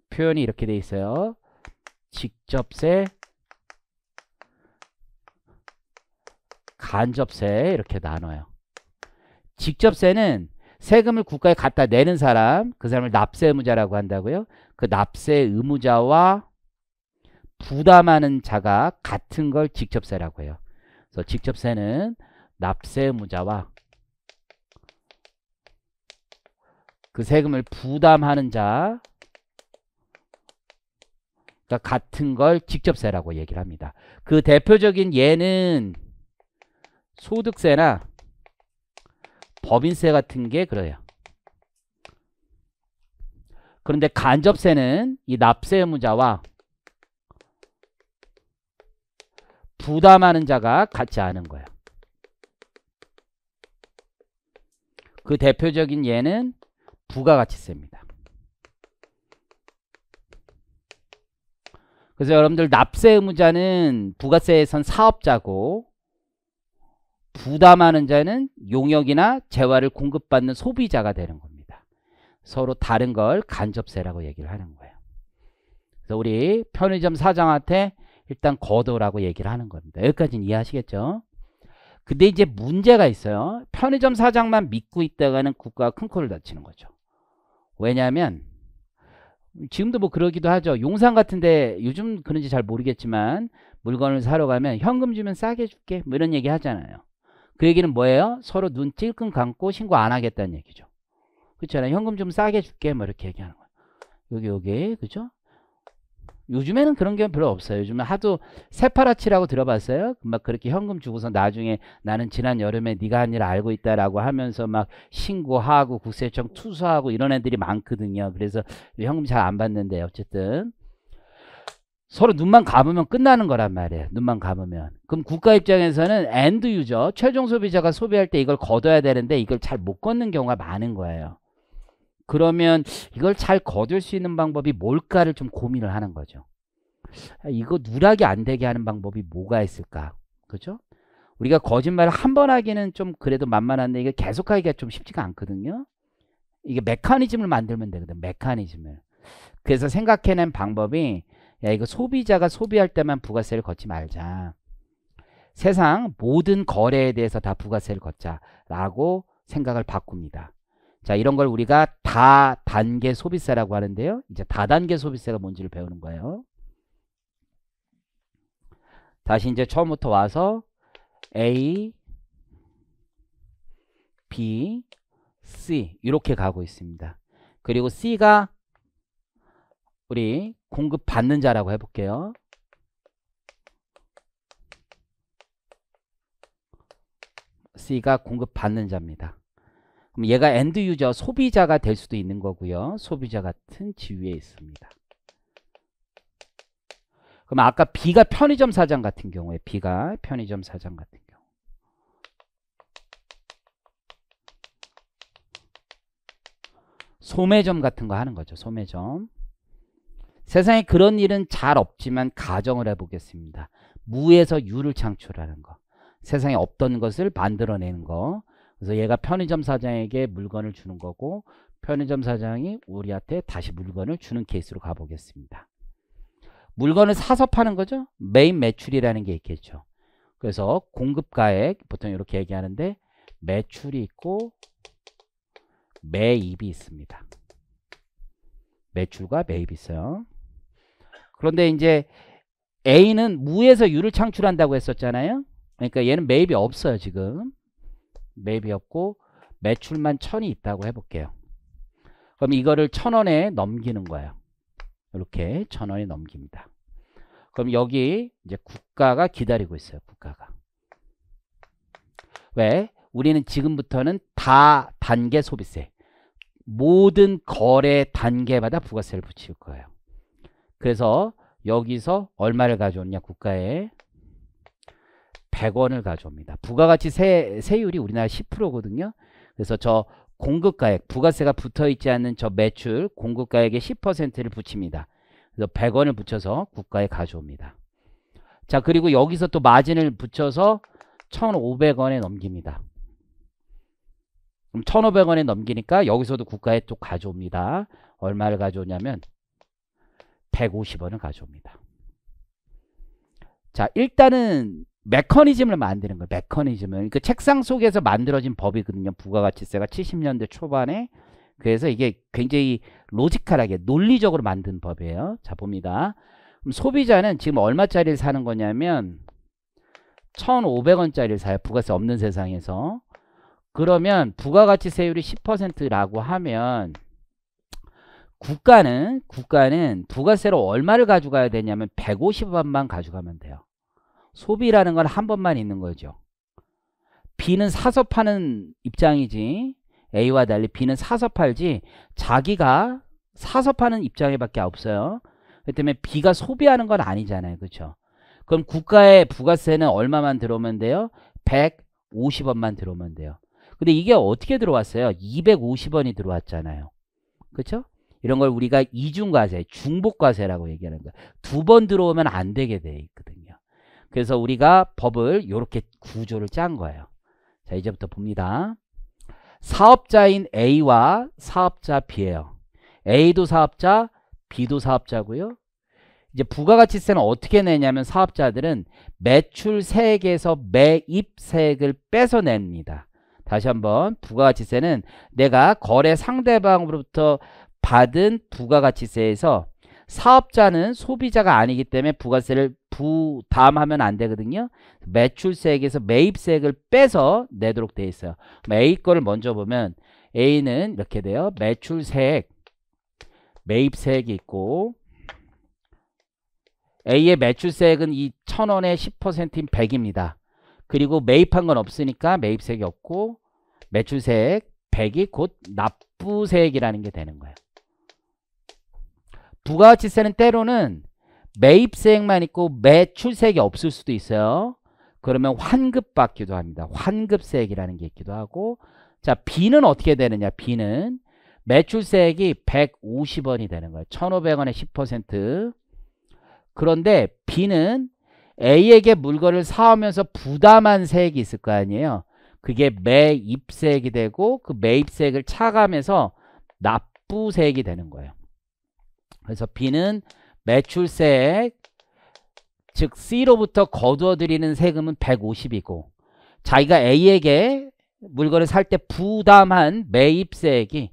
표현이 이렇게 돼 있어요. 직접세, 간접세 이렇게 나눠요. 직접세는 세금을 국가에 갖다 내는 사람, 그 사람을 납세 의무자라고 한다고요. 그 납세 의무자와 부담하는 자가 같은 걸 직접세라고 해요. 그래서 직접세는 납세 의무자와 그 세금을 부담하는 자가 같은 걸 직접세라고 얘기를 합니다. 그 대표적인 예는 소득세나 법인세 같은 게 그래요. 그런데 간접세는 이 납세 의무자와 부담하는 자가 같지 않은 거예요. 그 대표적인 예는 부가가치세입니다. 그래서 여러분들 납세 의무자는 부가세에선 사업자고 부담하는 자는 용역이나 재화를 공급받는 소비자가 되는 겁니다. 서로 다른 걸 간접세라고 얘기를 하는 거예요. 그래서 우리 편의점 사장한테 일단 거둬라고 얘기를 하는 겁니다. 여기까지는 이해하시겠죠? 근데 이제 문제가 있어요. 편의점 사장만 믿고 있다가는 국가가 큰 코를 다치는 거죠. 왜냐하면 지금도 뭐 그러기도 하죠. 용산 같은데 요즘 그런지 잘 모르겠지만 물건을 사러 가면 현금 주면 싸게 줄게 뭐 이런 얘기 하잖아요. 그 얘기는 뭐예요? 서로 눈 찔끔 감고 신고 안 하겠다는 얘기죠. 그렇잖아요. 현금 좀 싸게 줄게 뭐 이렇게 얘기하는 거예요. 여기 그죠? 요즘에는 그런 게 별로 없어요. 요즘은 하도 세파라치라고 들어봤어요? 막 그렇게 현금 주고서 나중에 나는 지난 여름에 네가 한 일 알고 있다라고 하면서 막 신고하고 국세청 투수하고 이런 애들이 많거든요. 그래서 현금 잘 안 받는데 어쨌든 서로 눈만 감으면 끝나는 거란 말이에요. 눈만 감으면. 그럼 국가 입장에서는 엔드 유저, 최종 소비자가 소비할 때 이걸 걷어야 되는데 이걸 잘 못 걷는 경우가 많은 거예요. 그러면 이걸 잘 거둘 수 있는 방법이 뭘까를 좀 고민을 하는 거죠. 이거 누락이 안 되게 하는 방법이 뭐가 있을까? 그죠? 우리가 거짓말을 한 번 하기는 좀 그래도 만만한데 이게 계속 하기가 좀 쉽지가 않거든요. 이게 메커니즘을 만들면 되거든. 메커니즘을. 그래서 생각해낸 방법이 야 이거 소비자가 소비할 때만 부가세를 걷지 말자. 세상 모든 거래에 대해서 다 부가세를 걷자라고 생각을 바꿉니다. 자, 이런 걸 우리가 다단계 소비세라고 하는데요. 이제 다단계 소비세가 뭔지를 배우는 거예요. 다시 이제 처음부터 와서 A, B, C 이렇게 가고 있습니다. 그리고 C가 우리 공급받는 자라고 해볼게요. C가 공급받는 자입니다. 그럼 얘가 엔드 유저 소비자가 될 수도 있는 거고요. 소비자 같은 지위에 있습니다. 그럼 아까 B가 편의점 사장 같은 경우에 B가 편의점 사장 같은 경우 소매점 같은 거 하는 거죠. 소매점. 세상에 그런 일은 잘 없지만 가정을 해보겠습니다. 무에서 유를 창출하는 거. 세상에 없던 것을 만들어내는 거. 그래서 얘가 편의점 사장에게 물건을 주는 거고 편의점 사장이 우리한테 다시 물건을 주는 케이스로 가보겠습니다. 물건을 사서 파는 거죠. 메인 매출이라는 게 있겠죠. 그래서 공급가액 보통 이렇게 얘기하는데 매출이 있고 매입이 있습니다. 매출과 매입이 있어요. 그런데 이제 A는 무에서 유를 창출한다고 했었잖아요. 그러니까 얘는 매입이 없어요. 지금 매입이 없고 매출만 1000이 있다고 해볼게요. 그럼 이거를 1000원에 넘기는 거예요. 이렇게 1000원에 넘깁니다. 그럼 여기 이제 국가가 기다리고 있어요. 국가가. 왜? 우리는 지금부터는 다단계 소비세, 모든 거래 단계마다 부가세를 붙일 거예요. 그래서 여기서 얼마를 가져오냐, 국가에 100원을 가져옵니다. 부가가치 세율이 우리나라 10%거든요. 그래서 저 공급가액, 부가세가 붙어있지 않는 저 매출 공급가액의 10%를 붙입니다. 그래서 100원을 붙여서 국가에 가져옵니다. 자, 그리고 여기서 또 마진을 붙여서 1,500원에 넘깁니다. 그럼 1,500원에 넘기니까 여기서도 국가에 또 가져옵니다. 얼마를 가져오냐면 150원을 가져옵니다. 자, 일단은 메커니즘을 만드는 거예요. 메커니즘을. 그 책상 속에서 만들어진 법이거든요. 부가가치세가 70년대 초반에. 그래서 이게 굉장히 로지컬하게 논리적으로 만든 법이에요. 자, 봅니다. 그럼 소비자는 지금 얼마짜리를 사는 거냐면 1,500원짜리를 사요. 부가세 없는 세상에서. 그러면 부가가치세율이 10%라고 하면 국가는 부가세로 얼마를 가져가야 되냐면 150원만 가져가면 돼요. 소비라는 건 한 번만 있는 거죠. B는 사서 파는 입장이지, A와 달리 B는 사서 팔지 자기가 사서 파는 입장에 밖에 없어요. 그렇기 때문에 B가 소비하는 건 아니잖아요. 그렇죠? 그럼 국가의 부가세는 얼마만 들어오면 돼요? 150원만 들어오면 돼요. 근데 이게 어떻게 들어왔어요? 250원이 들어왔잖아요. 그렇죠? 이런 걸 우리가 이중과세, 중복과세라고 얘기하는 거예요. 두 번 들어오면 안 되게 돼 있거든요. 그래서 우리가 법을 이렇게 구조를 짠 거예요. 자, 이제부터 봅니다. 사업자인 A와 사업자 B예요. A도 사업자, B도 사업자고요. 이제 부가가치세는 어떻게 내냐면 사업자들은 매출세액에서 매입세액을 뺏어냅니다. 다시 한번 부가가치세는 내가 거래 상대방으로부터 받은 부가가치세에서 사업자는 소비자가 아니기 때문에 부가세를 부담하면 안 되거든요. 매출세액에서 매입세액을 빼서 내도록 되어 있어요. A 거를 먼저 보면 A는 이렇게 돼요. 매출세액, 매입세액이 있고 A의 매출세액은 이 1,000원의 10%인 100입니다. 그리고 매입한 건 없으니까 매입세액이 없고 매출세액 100이 곧 납부세액이라는 게 되는 거예요. 부가가치세는 때로는 매입세액만 있고 매출세액이 없을 수도 있어요. 그러면 환급받기도 합니다. 환급세액이라는 게 있기도 하고. 자, B는 어떻게 되느냐. B는 매출세액이 150원이 되는 거예요. 1,500원의 10%. 그런데 B는 A에게 물건을 사오면서 부담한 세액이 있을 거 아니에요. 그게 매입세액이 되고 그 매입세액을 차감해서 납부세액이 되는 거예요. 그래서 B는 매출세액, 즉 C로부터 거두어들이는 세금은 150이고 자기가 A에게 물건을 살 때 부담한 매입세액이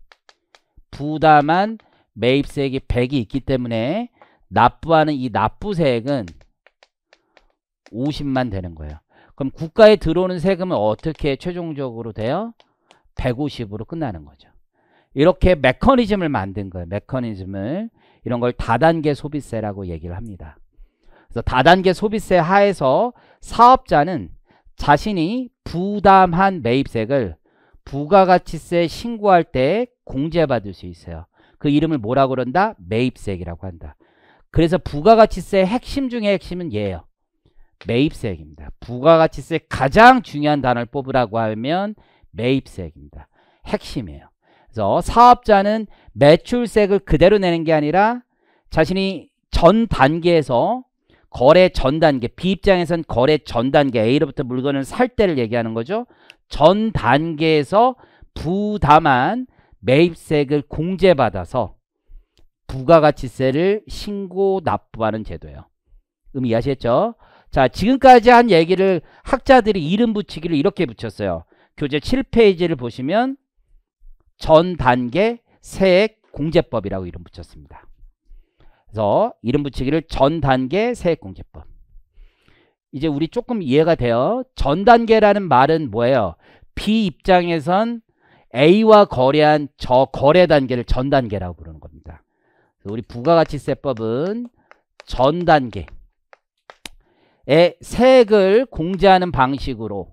100이 있기 때문에 납부하는 이 납부세액은 50만 되는 거예요. 그럼 국가에 들어오는 세금은 어떻게 최종적으로 돼요? 150으로 끝나는 거죠. 이렇게 메커니즘을 만든 거예요. 메커니즘을. 이런 걸 다단계 소비세라고 얘기를 합니다. 그래서 다단계 소비세 하에서 사업자는 자신이 부담한 매입세액을 부가가치세 신고할 때 공제받을 수 있어요. 그 이름을 뭐라고 그런다? 매입세액이라고 한다. 그래서 부가가치세의 핵심 중에 핵심은 얘예요. 매입세액입니다. 부가가치세 가장 중요한 단어를 뽑으라고 하면 매입세액입니다. 핵심이에요. 그래서 사업자는 매출세액을 그대로 내는 게 아니라 자신이 전 단계에서 거래 전 단계, B 입장에선 거래 전 단계, A로부터 물건을 살 때를 얘기하는 거죠. 전 단계에서 부담한 매입세액을 공제받아서 부가가치세를 신고 납부하는 제도예요. 이해하시겠죠? 자, 지금까지 한 얘기를 학자들이 이름 붙이기를 이렇게 붙였어요. 교재 7페이지를 보시면 전 단계 세액 공제법이라고 이름 붙였습니다. 그래서 이름 붙이기를 전 단계 세액 공제법. 이제 우리 조금 이해가 돼요. 전 단계라는 말은 뭐예요? B 입장에선 A와 거래한 저 거래 단계를 전 단계라고 부르는 겁니다. 우리 부가가치세법은 전 단계에 세액을 공제하는 방식으로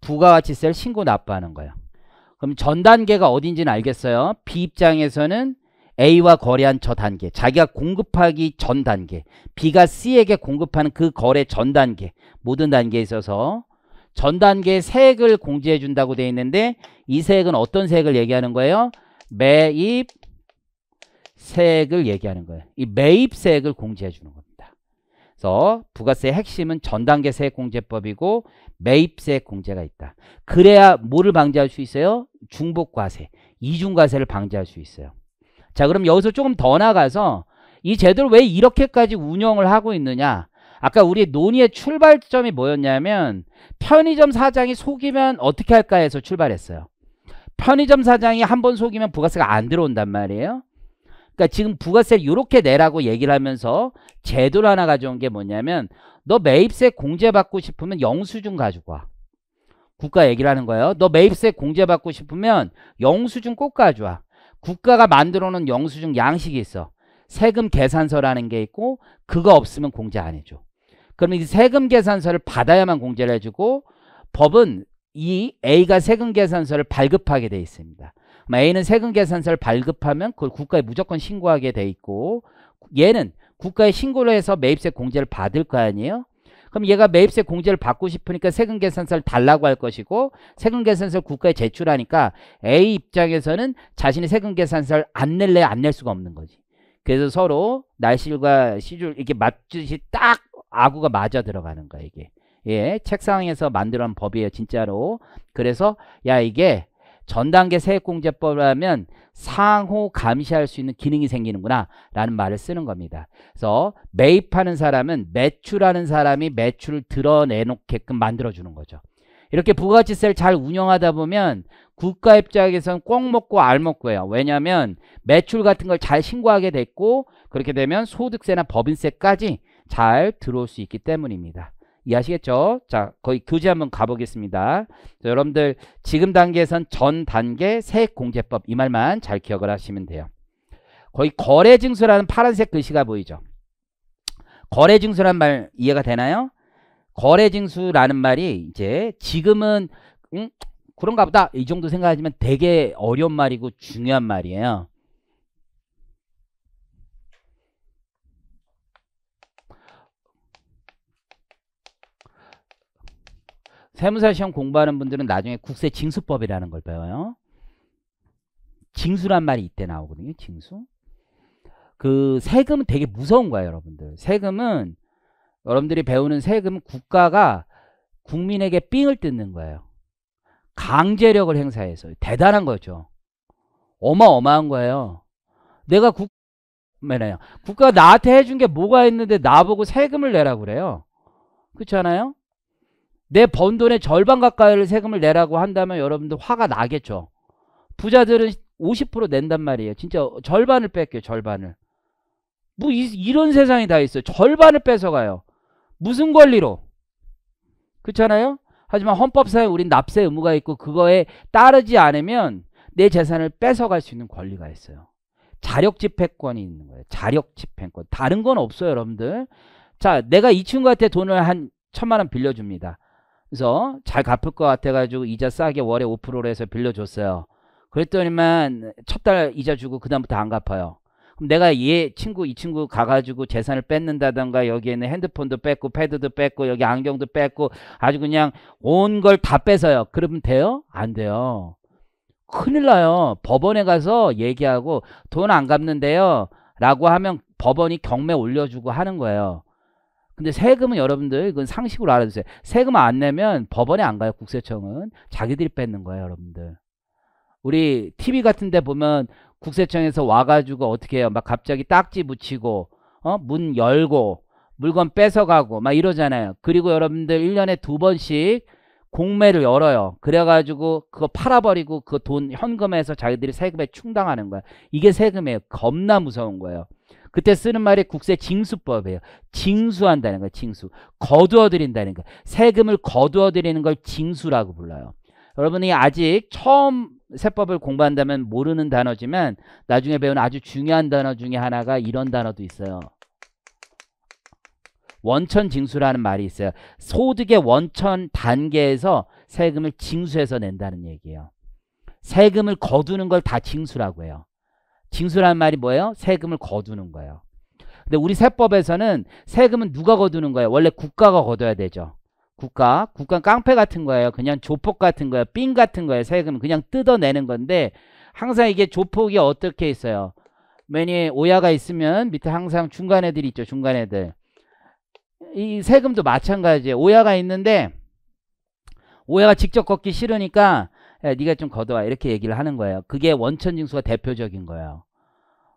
부가가치세를 신고 납부하는 거예요. 그럼 전 단계가 어딘지는 알겠어요. B 입장에서는 A와 거래한 저 단계, 자기가 공급하기 전 단계, B가 C에게 공급하는 그 거래 전 단계, 모든 단계에 있어서 전 단계에 세액을 공제해 준다고 되어 있는데 이 세액은 어떤 세액을 얘기하는 거예요? 매입 세액을 얘기하는 거예요. 이 매입 세액을 공제해 주는 겁니다. 그래서 부가세의 핵심은 전 단계 세액 공제법이고 매입 세액 공제가 있다. 그래야 뭐를 방지할 수 있어요? 중복과세, 이중과세를 방지할 수 있어요. 자, 그럼 여기서 조금 더 나가서 이 제도를 왜 이렇게까지 운영을 하고 있느냐? 아까 우리 논의의 출발점이 뭐였냐면 편의점 사장이 속이면 어떻게 할까 해서 출발했어요. 편의점 사장이 한번 속이면 부가세가 안 들어온단 말이에요. 그러니까 지금 부가세를 이렇게 내라고 얘기를 하면서 제도를 하나 가져온 게 뭐냐면 너 매입세 공제받고 싶으면 영수증 가지고 와. 국가 얘기를 하는 거예요. 너 매입세 공제받고 싶으면 영수증 꼭 가져와. 국가가 만들어 놓은 영수증 양식이 있어. 세금 계산서라는 게 있고 그거 없으면 공제 안 해줘. 그러면 이 세금 계산서를 받아야만 공제를 해주고 법은 이 A가 세금 계산서를 발급하게 돼 있습니다. A는 세금 계산서를 발급하면 그걸 국가에 무조건 신고하게 돼 있고 얘는 국가에 신고를 해서 매입세 공제를 받을 거 아니에요? 그럼 얘가 매입세 공제를 받고 싶으니까 세금 계산서를 달라고 할 것이고 세금 계산서를 국가에 제출하니까 A 입장에서는 자신이 세금 계산서를 안 낼래 안 낼 수가 없는 거지. 그래서 서로 날실과 시줄 이렇게 맞듯이 딱 아구가 맞아 들어가는 거야 이게. 예, 책상에서 만들어 놓은 법이에요 진짜로. 그래서 야 이게 전 단계 세액공제법을 하면 상호 감시할 수 있는 기능이 생기는구나 라는 말을 쓰는 겁니다. 그래서 매입하는 사람은 매출하는 사람이 매출을 드러내놓게끔 만들어주는 거죠. 이렇게 부가가치세를 잘 운영하다 보면 국가 입장에서는 꼭 먹고 알 먹고예요. 왜냐하면 매출 같은 걸 잘 신고하게 됐고 그렇게 되면 소득세나 법인세까지 잘 들어올 수 있기 때문입니다. 이해하시겠죠? 자, 거기 교재 한번 가보겠습니다. 자, 여러분들 지금 단계에선 전 단계 세액공제법 이 말만 잘 기억을 하시면 돼요. 거기 거래증수라는 파란색 글씨가 보이죠? 거래증수라는 말 이해가 되나요? 거래증수라는 말이 이제 지금은 그런가 보다 이 정도 생각하지만 되게 어려운 말이고 중요한 말이에요. 세무사 시험 공부하는 분들은 나중에 국세징수법이라는 걸 배워요. 징수란 말이 이때 나오거든요. 징수. 그 세금은 되게 무서운 거예요, 여러분들. 세금은 여러분들이 배우는 세금은 국가가 국민에게 삥을 뜯는 거예요. 강제력을 행사해서 대단한 거죠. 어마어마한 거예요. 내가 국가가 나한테 해준 게 뭐가 있는데 나보고 세금을 내라고 그래요. 그렇잖아요? 내 번 돈의 절반 가까이를 세금을 내라고 한다면 여러분들 화가 나겠죠. 부자들은 50% 낸단 말이에요. 진짜 절반을 뺄게요. 절반을. 뭐 이런 세상이 다 있어요. 절반을 뺏어가요. 무슨 권리로? 그렇잖아요? 하지만 헌법상에 우린 납세 의무가 있고 그거에 따르지 않으면 내 재산을 뺏어갈 수 있는 권리가 있어요. 자력집행권이 있는 거예요. 자력집행권. 다른 건 없어요, 여러분들. 자, 내가 이 친구한테 돈을 한 1,000만 원 빌려줍니다. 그래서 잘 갚을 것 같아가지고 이자 싸게 월에 5%로 해서 빌려줬어요. 그랬더니만 첫 달 이자 주고 그 다음부터 안 갚아요. 그럼 내가 이 친구 가가지고 재산을 뺏는다던가 여기에 있는 핸드폰도 뺏고 패드도 뺏고 여기 안경도 뺏고 아주 그냥 온 걸 다 뺏어요. 그러면 돼요? 안 돼요. 큰일 나요. 법원에 가서 얘기하고 돈 안 갚는데요 라고 하면 법원이 경매 올려주고 하는 거예요. 근데 세금은 여러분들 이건 상식으로 알아두세요. 세금 안 내면 법원에 안 가요. 국세청은 자기들이 뺏는 거예요. 여러분들 우리 TV 같은 데 보면 국세청에서 와가지고 어떻게 해요? 막 갑자기 딱지 붙이고 문 열고 물건 뺏어가고 막 이러잖아요. 그리고 여러분들 1년에 2번씩 공매를 열어요. 그래가지고 그거 팔아버리고 그 돈 현금에서 자기들이 세금에 충당하는 거야. 이게 세금이에요. 겁나 무서운 거예요. 그때 쓰는 말이 국세징수법이에요. 징수한다는 거예요. 징수. 거두어들인다는 거예요. 세금을 거두어들이는 걸 징수라고 불러요. 여러분이 아직 처음 세법을 공부한다면 모르는 단어지만 나중에 배우는 아주 중요한 단어 중에 하나가 이런 단어도 있어요. 원천징수라는 말이 있어요. 소득의 원천 단계에서 세금을 징수해서 낸다는 얘기예요. 세금을 거두는 걸 다 징수라고 해요. 징수라는 말이 뭐예요? 세금을 거두는 거예요. 근데 우리 세법에서는 세금은 누가 거두는 거예요? 원래 국가가 거둬야 되죠. 국가는 깡패 같은 거예요. 그냥 조폭 같은 거예요. 삥 같은 거예요. 세금은 그냥 뜯어내는 건데 항상 이게 조폭이 어떻게 있어요? 만약에 오야가 있으면 밑에 항상 중간 애들이 있죠. 중간 애들. 이 세금도 마찬가지예요. 오야가 있는데 오야가 직접 걷기 싫으니까 야, 네가 좀 걷어와 이렇게 얘기를 하는 거예요. 그게 원천징수가 대표적인 거예요.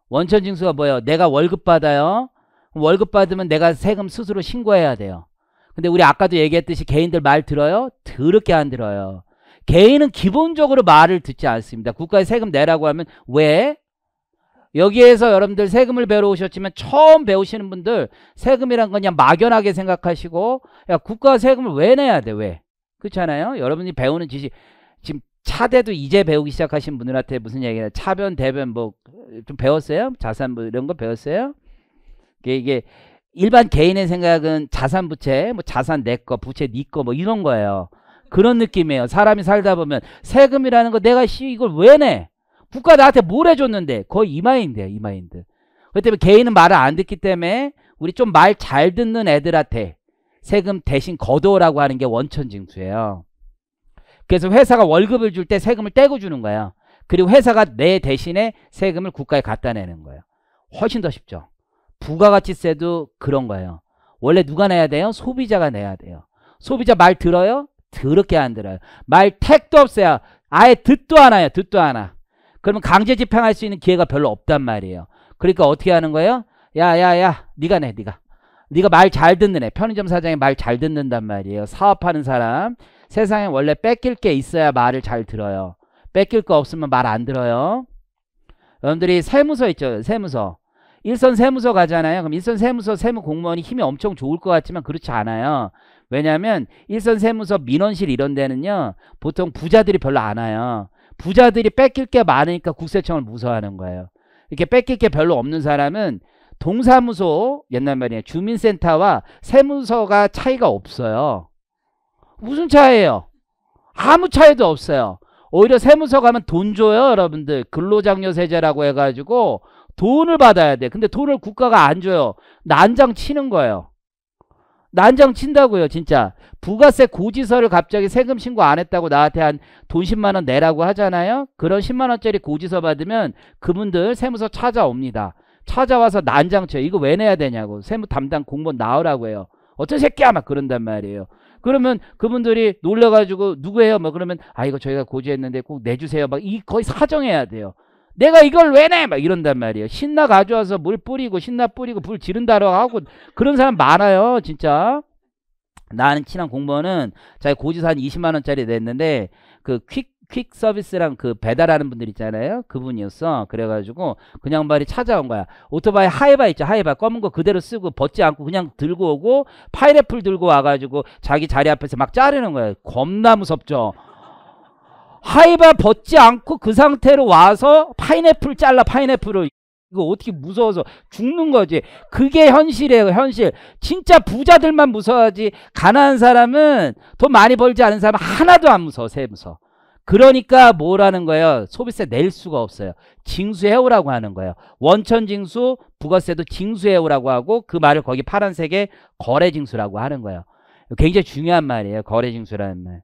원천징수가 뭐예요? 내가 월급 받아요. 월급 받으면 내가 세금 스스로 신고해야 돼요. 근데 우리 아까도 얘기했듯이 개인들 말 들어요? 더럽게 안 들어요. 개인은 기본적으로 말을 듣지 않습니다. 국가에 세금 내라고 하면 왜? 여기에서 여러분들 세금을 배우러 오셨지만 처음 배우시는 분들 세금이란 건 그냥 막연하게 생각하시고 야 국가 세금을 왜 내야 돼? 왜? 그렇잖아요. 여러분이 배우는 지식 지금 차대도 이제 배우기 시작하신 분들한테 무슨 얘기냐 차변 대변 뭐 좀 배웠어요? 자산 뭐 이런 거 배웠어요? 이게 일반 개인의 생각은 자산 부채 뭐 자산 내 거 부채 네 거 뭐 이런 거예요. 그런 느낌이에요. 사람이 살다 보면 세금이라는 거 내가 이걸 왜 내? 국가 나한테 뭘 해줬는데 거의 이 마인드예요. 이 마인드. 그렇기 때문에 개인은 말을 안 듣기 때문에 우리 좀 말 잘 듣는 애들한테 세금 대신 거둬라고 하는 게 원천징수예요. 그래서 회사가 월급을 줄 때 세금을 떼고 주는 거예요. 그리고 회사가 내 대신에 세금을 국가에 갖다 내는 거예요. 훨씬 더 쉽죠. 부가가치세도 그런 거예요. 원래 누가 내야 돼요? 소비자가 내야 돼요. 소비자 말 들어요? 더럽게 안 들어요. 말 택도 없어요. 아예 듣도 않아요. 듣도 않아. 그러면 강제 집행할 수 있는 기회가 별로 없단 말이에요. 그러니까 어떻게 하는 거예요? 야야야 네가 내 네가 말 잘 듣는 애. 편의점 사장이 말 잘 듣는단 말이에요. 사업하는 사람. 세상에 원래 뺏길 게 있어야 말을 잘 들어요. 뺏길 거 없으면 말 안 들어요. 여러분들이 세무서 있죠. 세무서. 일선 세무서 가잖아요. 그럼 일선 세무서 세무 공무원이 힘이 엄청 좋을 것 같지만 그렇지 않아요. 왜냐하면 일선 세무서 민원실 이런 데는요. 보통 부자들이 별로 안 와요. 부자들이 뺏길 게 많으니까 국세청을 무서워하는 거예요. 이렇게 뺏길 게 별로 없는 사람은 동사무소 옛날 말이에요. 주민센터와 세무서가 차이가 없어요. 무슨 차이예요? 아무 차이도 없어요. 오히려 세무서 가면 돈 줘요. 여러분들 근로장려세제라고 해가지고 돈을 받아야 돼. 근데 돈을 국가가 안 줘요. 난장 치는 거예요. 난장 친다고요. 진짜 부가세 고지서를 갑자기 세금 신고 안 했다고 나한테 한 돈 10만 원 내라고 하잖아요. 그런 10만 원짜리 고지서 받으면 그분들 세무서 찾아옵니다. 찾아와서 난장 쳐요. 이거 왜 내야 되냐고. 세무 담당 공무원 나오라고 해요. 어떤 새끼야 막 그런단 말이에요. 그러면 그분들이 놀래가지고 누구예요? 뭐 그러면 아 이거 저희가 고지했는데 꼭 내주세요. 막 이 거의 사정해야 돼요. 내가 이걸 왜 내? 막 이런단 말이에요. 신나 가져와서 물 뿌리고 신나 뿌리고 불 지른다고 하고 그런 사람 많아요. 진짜. 나는 친한 공무원은 자기 고지서 한 20만 원짜리 냈는데 그 퀵 서비스랑 그 배달하는 분들 있잖아요. 그분이었어. 그래가지고 그냥 말이 찾아온 거야. 오토바이 하이바 있죠. 하이바 검은 거 그대로 쓰고 벗지 않고 그냥 들고 오고 파인애플 들고 와가지고 자기 자리 앞에서 막 자르는 거야. 겁나 무섭죠. 하이바 벗지 않고 그 상태로 와서 파인애플 잘라. 파인애플을 이거 어떻게 무서워서 죽는 거지. 그게 현실이에요, 현실. 진짜 부자들만 무서워하지 가난한 사람은, 돈 많이 벌지 않은 사람은 하나도 안 무서워. 세 무서워. 그러니까 뭐라는 거예요? 소비세 낼 수가 없어요. 징수해오라고 하는 거예요. 원천징수, 부가세도 징수해오라고 하고, 그 말을 거기 파란색에 거래징수라고 하는 거예요. 굉장히 중요한 말이에요, 거래징수라는 말.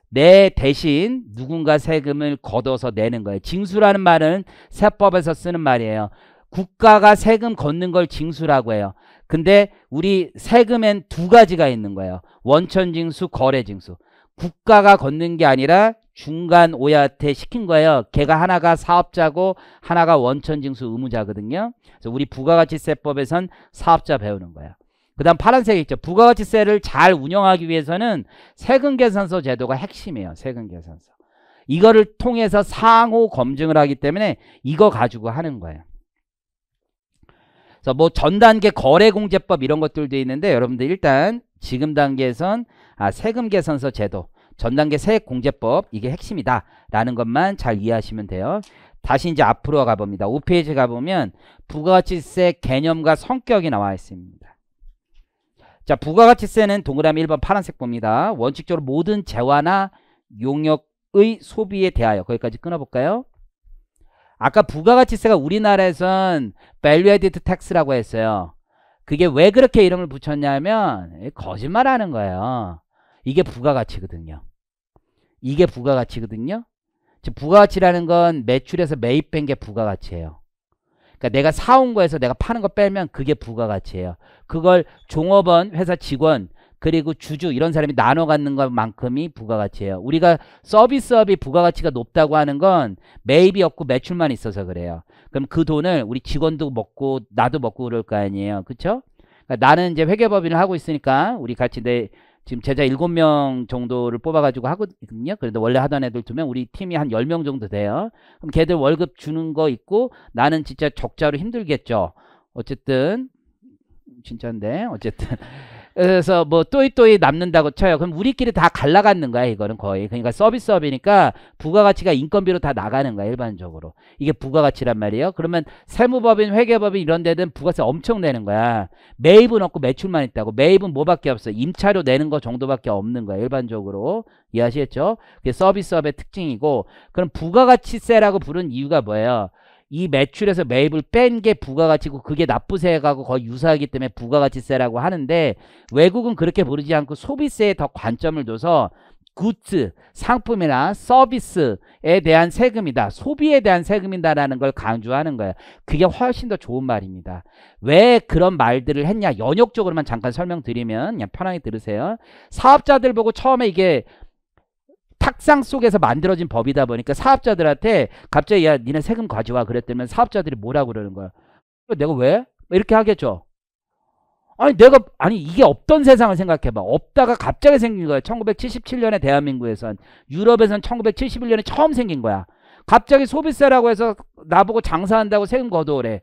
내 대신 누군가 세금을 걷어서 내는 거예요. 징수라는 말은 세법에서 쓰는 말이에요. 국가가 세금 걷는 걸 징수라고 해요. 근데 우리 세금엔 두 가지가 있는 거예요. 원천징수, 거래징수. 국가가 걷는 게 아니라 중간 오야한테 시킨 거예요. 걔가 하나가 사업자고 하나가 원천징수 의무자거든요. 그래서 우리 부가가치세법에선 사업자 배우는 거예요. 그 다음 파란색이 있죠. 부가가치세를 잘 운영하기 위해서는 세금계산서 제도가 핵심이에요. 세금계산서. 이거를 통해서 상호 검증을 하기 때문에 이거 가지고 하는 거예요. 그래서 뭐 전단계 거래공제법 이런 것들도 있는데, 여러분들 일단 지금 단계에선 세금계산서 제도, 전단계 세액공제법, 이게 핵심이다 라는 것만 잘 이해하시면 돼요. 다시 이제 앞으로 가봅니다. 5페이지 가보면 부가가치세 개념과 성격이 나와 있습니다. 자, 부가가치세는 동그라미 1번 파란색 봅니다. 원칙적으로 모든 재화나 용역의 소비에 대하여. 거기까지 끊어볼까요? 아까 부가가치세가 우리나라에선 Value Added Tax라고 했어요. 그게 왜 그렇게 이름을 붙였냐면 거짓말하는 거예요. 이게 부가가치거든요. 이게 부가가치거든요. 즉 부가가치라는 건 매출에서 매입 뺀 게 부가가치예요. 그러니까 내가 사온 거에서 내가 파는 거 빼면 그게 부가가치예요. 그걸 종업원, 회사 직원, 그리고 주주 이런 사람이 나눠 갖는 것만큼이 부가가치예요. 우리가 서비스업이 부가가치가 높다고 하는 건 매입이 없고 매출만 있어서 그래요. 그럼 그 돈을 우리 직원도 먹고 나도 먹고 그럴 거 아니에요. 그렇죠? 그러니까 나는 이제 회계법인을 하고 있으니까 우리 같이 지금 제자 7명 정도를 뽑아가지고 하거든요. 그런데 원래 하던 애들 2명, 우리 팀이 한 10명 정도 돼요. 그럼 걔들 월급 주는 거 있고 나는 진짜 적자로 힘들겠죠. 어쨌든 진짜인데 어쨌든 그래서 뭐 또이 남는다고 쳐요. 그럼 우리끼리 다 갈라갖는 거야 이거는 거의. 그러니까 서비스업이니까 부가가치가 인건비로 다 나가는 거야 일반적으로. 이게 부가가치란 말이에요. 그러면 세무법인, 회계법인 이런 데는 부가세 엄청 내는 거야. 매입은 없고 매출만 있다고. 매입은 뭐밖에 없어. 임차료 내는 거 정도밖에 없는 거야 일반적으로. 이해하시겠죠? 그게 서비스업의 특징이고, 그럼 부가가치세라고 부른 이유가 뭐예요? 이 매출에서 매입을 뺀 게 부가가치고 그게 납부세하고 거의 유사하기 때문에 부가가치세라고 하는데, 외국은 그렇게 부르지 않고 소비세에 더 관점을 둬서 굿즈, 상품이나 서비스에 대한 세금이다, 소비에 대한 세금이다라는 걸 강조하는 거예요. 그게 훨씬 더 좋은 말입니다. 왜 그런 말들을 했냐, 연역적으로만 잠깐 설명드리면 그냥 편하게 들으세요. 사업자들 보고 처음에 이게 탁상 속에서 만들어진 법이다 보니까 사업자들한테 갑자기 야 니네 세금 가져와 그랬더니 사업자들이 뭐라고 그러는 거야. 내가 왜? 이렇게 하겠죠. 아니 이게 없던 세상을 생각해봐. 없다가 갑자기 생긴 거야. 1977년에 대한민국에선. 유럽에선 1971년에 처음 생긴 거야. 갑자기 소비세라고 해서 나보고 장사한다고 세금 걷어오래.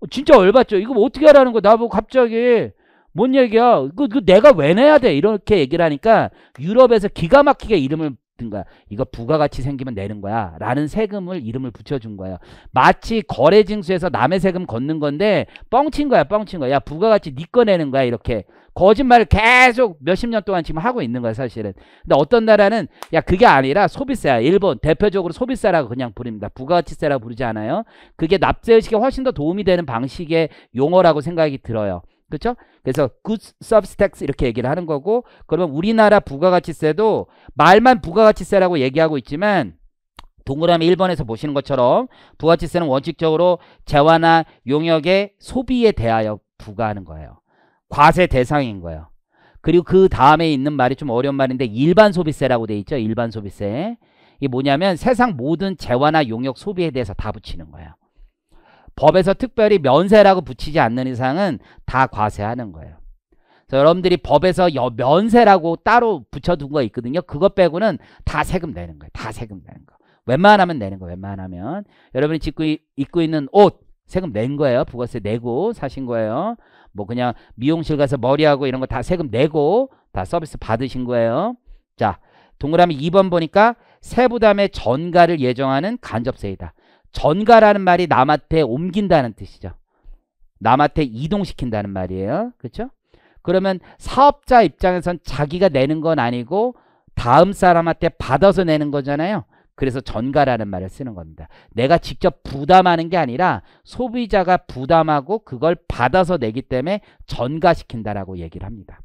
진짜 열받죠. 이거 어떻게 하라는 거야. 나보고 갑자기. 뭔 얘기야. 그 내가 왜 내야 돼. 이렇게 얘기를 하니까 유럽에서 기가 막히게 이름을 거야. 이거 부가가치 생기면 내는 거야 라는 세금을 이름을 붙여준 거예요. 마치 거래징수에서 남의 세금 걷는 건데 뻥친 거야. 뻥친 거야. 야 부가가치 네 거 내는 거야. 이렇게 거짓말을 계속 몇십 년 동안 지금 하고 있는 거야 사실은. 근데 어떤 나라는 야 그게 아니라 소비세야. 일본 대표적으로 소비세라고 그냥 부릅니다. 부가가치세라고 부르지 않아요. 그게 납세의식에 훨씬 더 도움이 되는 방식의 용어라고 생각이 들어요. 그렇죠? 그래서 Goods Service Tax 이렇게 얘기를 하는 거고, 그러면 우리나라 부가가치세도 말만 부가가치세라고 얘기하고 있지만 동그라미 1번에서 보시는 것처럼 부가가치세는 원칙적으로 재화나 용역의 소비에 대하여 부과하는 거예요. 과세 대상인 거예요. 그리고 그 다음에 있는 말이 좀 어려운 말인데 일반 소비세라고 돼 있죠. 일반 소비세. 이게 뭐냐면 세상 모든 재화나 용역 소비에 대해서 다 붙이는 거예요. 법에서 특별히 면세라고 붙이지 않는 이상은 다 과세하는 거예요. 그래서 여러분들이 법에서 면세라고 따로 붙여둔 거 있거든요. 그것 빼고는 다 세금 내는 거예요. 다 세금 내는 거. 웬만하면 내는 거. 웬만하면. 여러분이 입고 있는 옷 세금 낸 거예요. 부가세 내고 사신 거예요. 뭐 그냥 미용실 가서 머리하고 이런 거 다 세금 내고 다 서비스 받으신 거예요. 자, 동그라미 2번 보니까 세부담의 전가를 예정하는 간접세이다. 전가라는 말이 남한테 옮긴다는 뜻이죠. 남한테 이동시킨다는 말이에요. 그렇죠? 그러면 사업자 입장에선 자기가 내는 건 아니고 다음 사람한테 받아서 내는 거잖아요. 그래서 전가라는 말을 쓰는 겁니다. 내가 직접 부담하는 게 아니라 소비자가 부담하고 그걸 받아서 내기 때문에 전가시킨다라고 얘기를 합니다.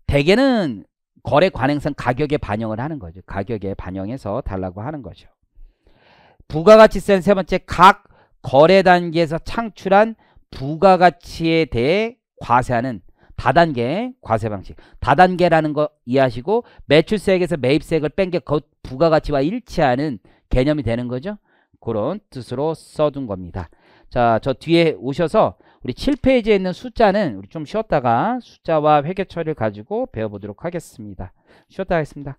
대개는 거래 관행상 가격에 반영을 하는 거죠. 가격에 반영해서 달라고 하는 거죠. 부가가치세는 세 번째, 각 거래 단계에서 창출한 부가가치에 대해 과세하는 다단계 과세 방식. 다단계라는 거 이해하시고 매출세액에서 매입세액을 뺀 게 그 부가가치와 일치하는 개념이 되는 거죠. 그런 뜻으로 써둔 겁니다. 자, 저 뒤에 오셔서 우리 7페이지에 있는 숫자는 우리 좀 쉬었다가 숫자와 회계 처리를 가지고 배워보도록 하겠습니다. 쉬었다 하겠습니다.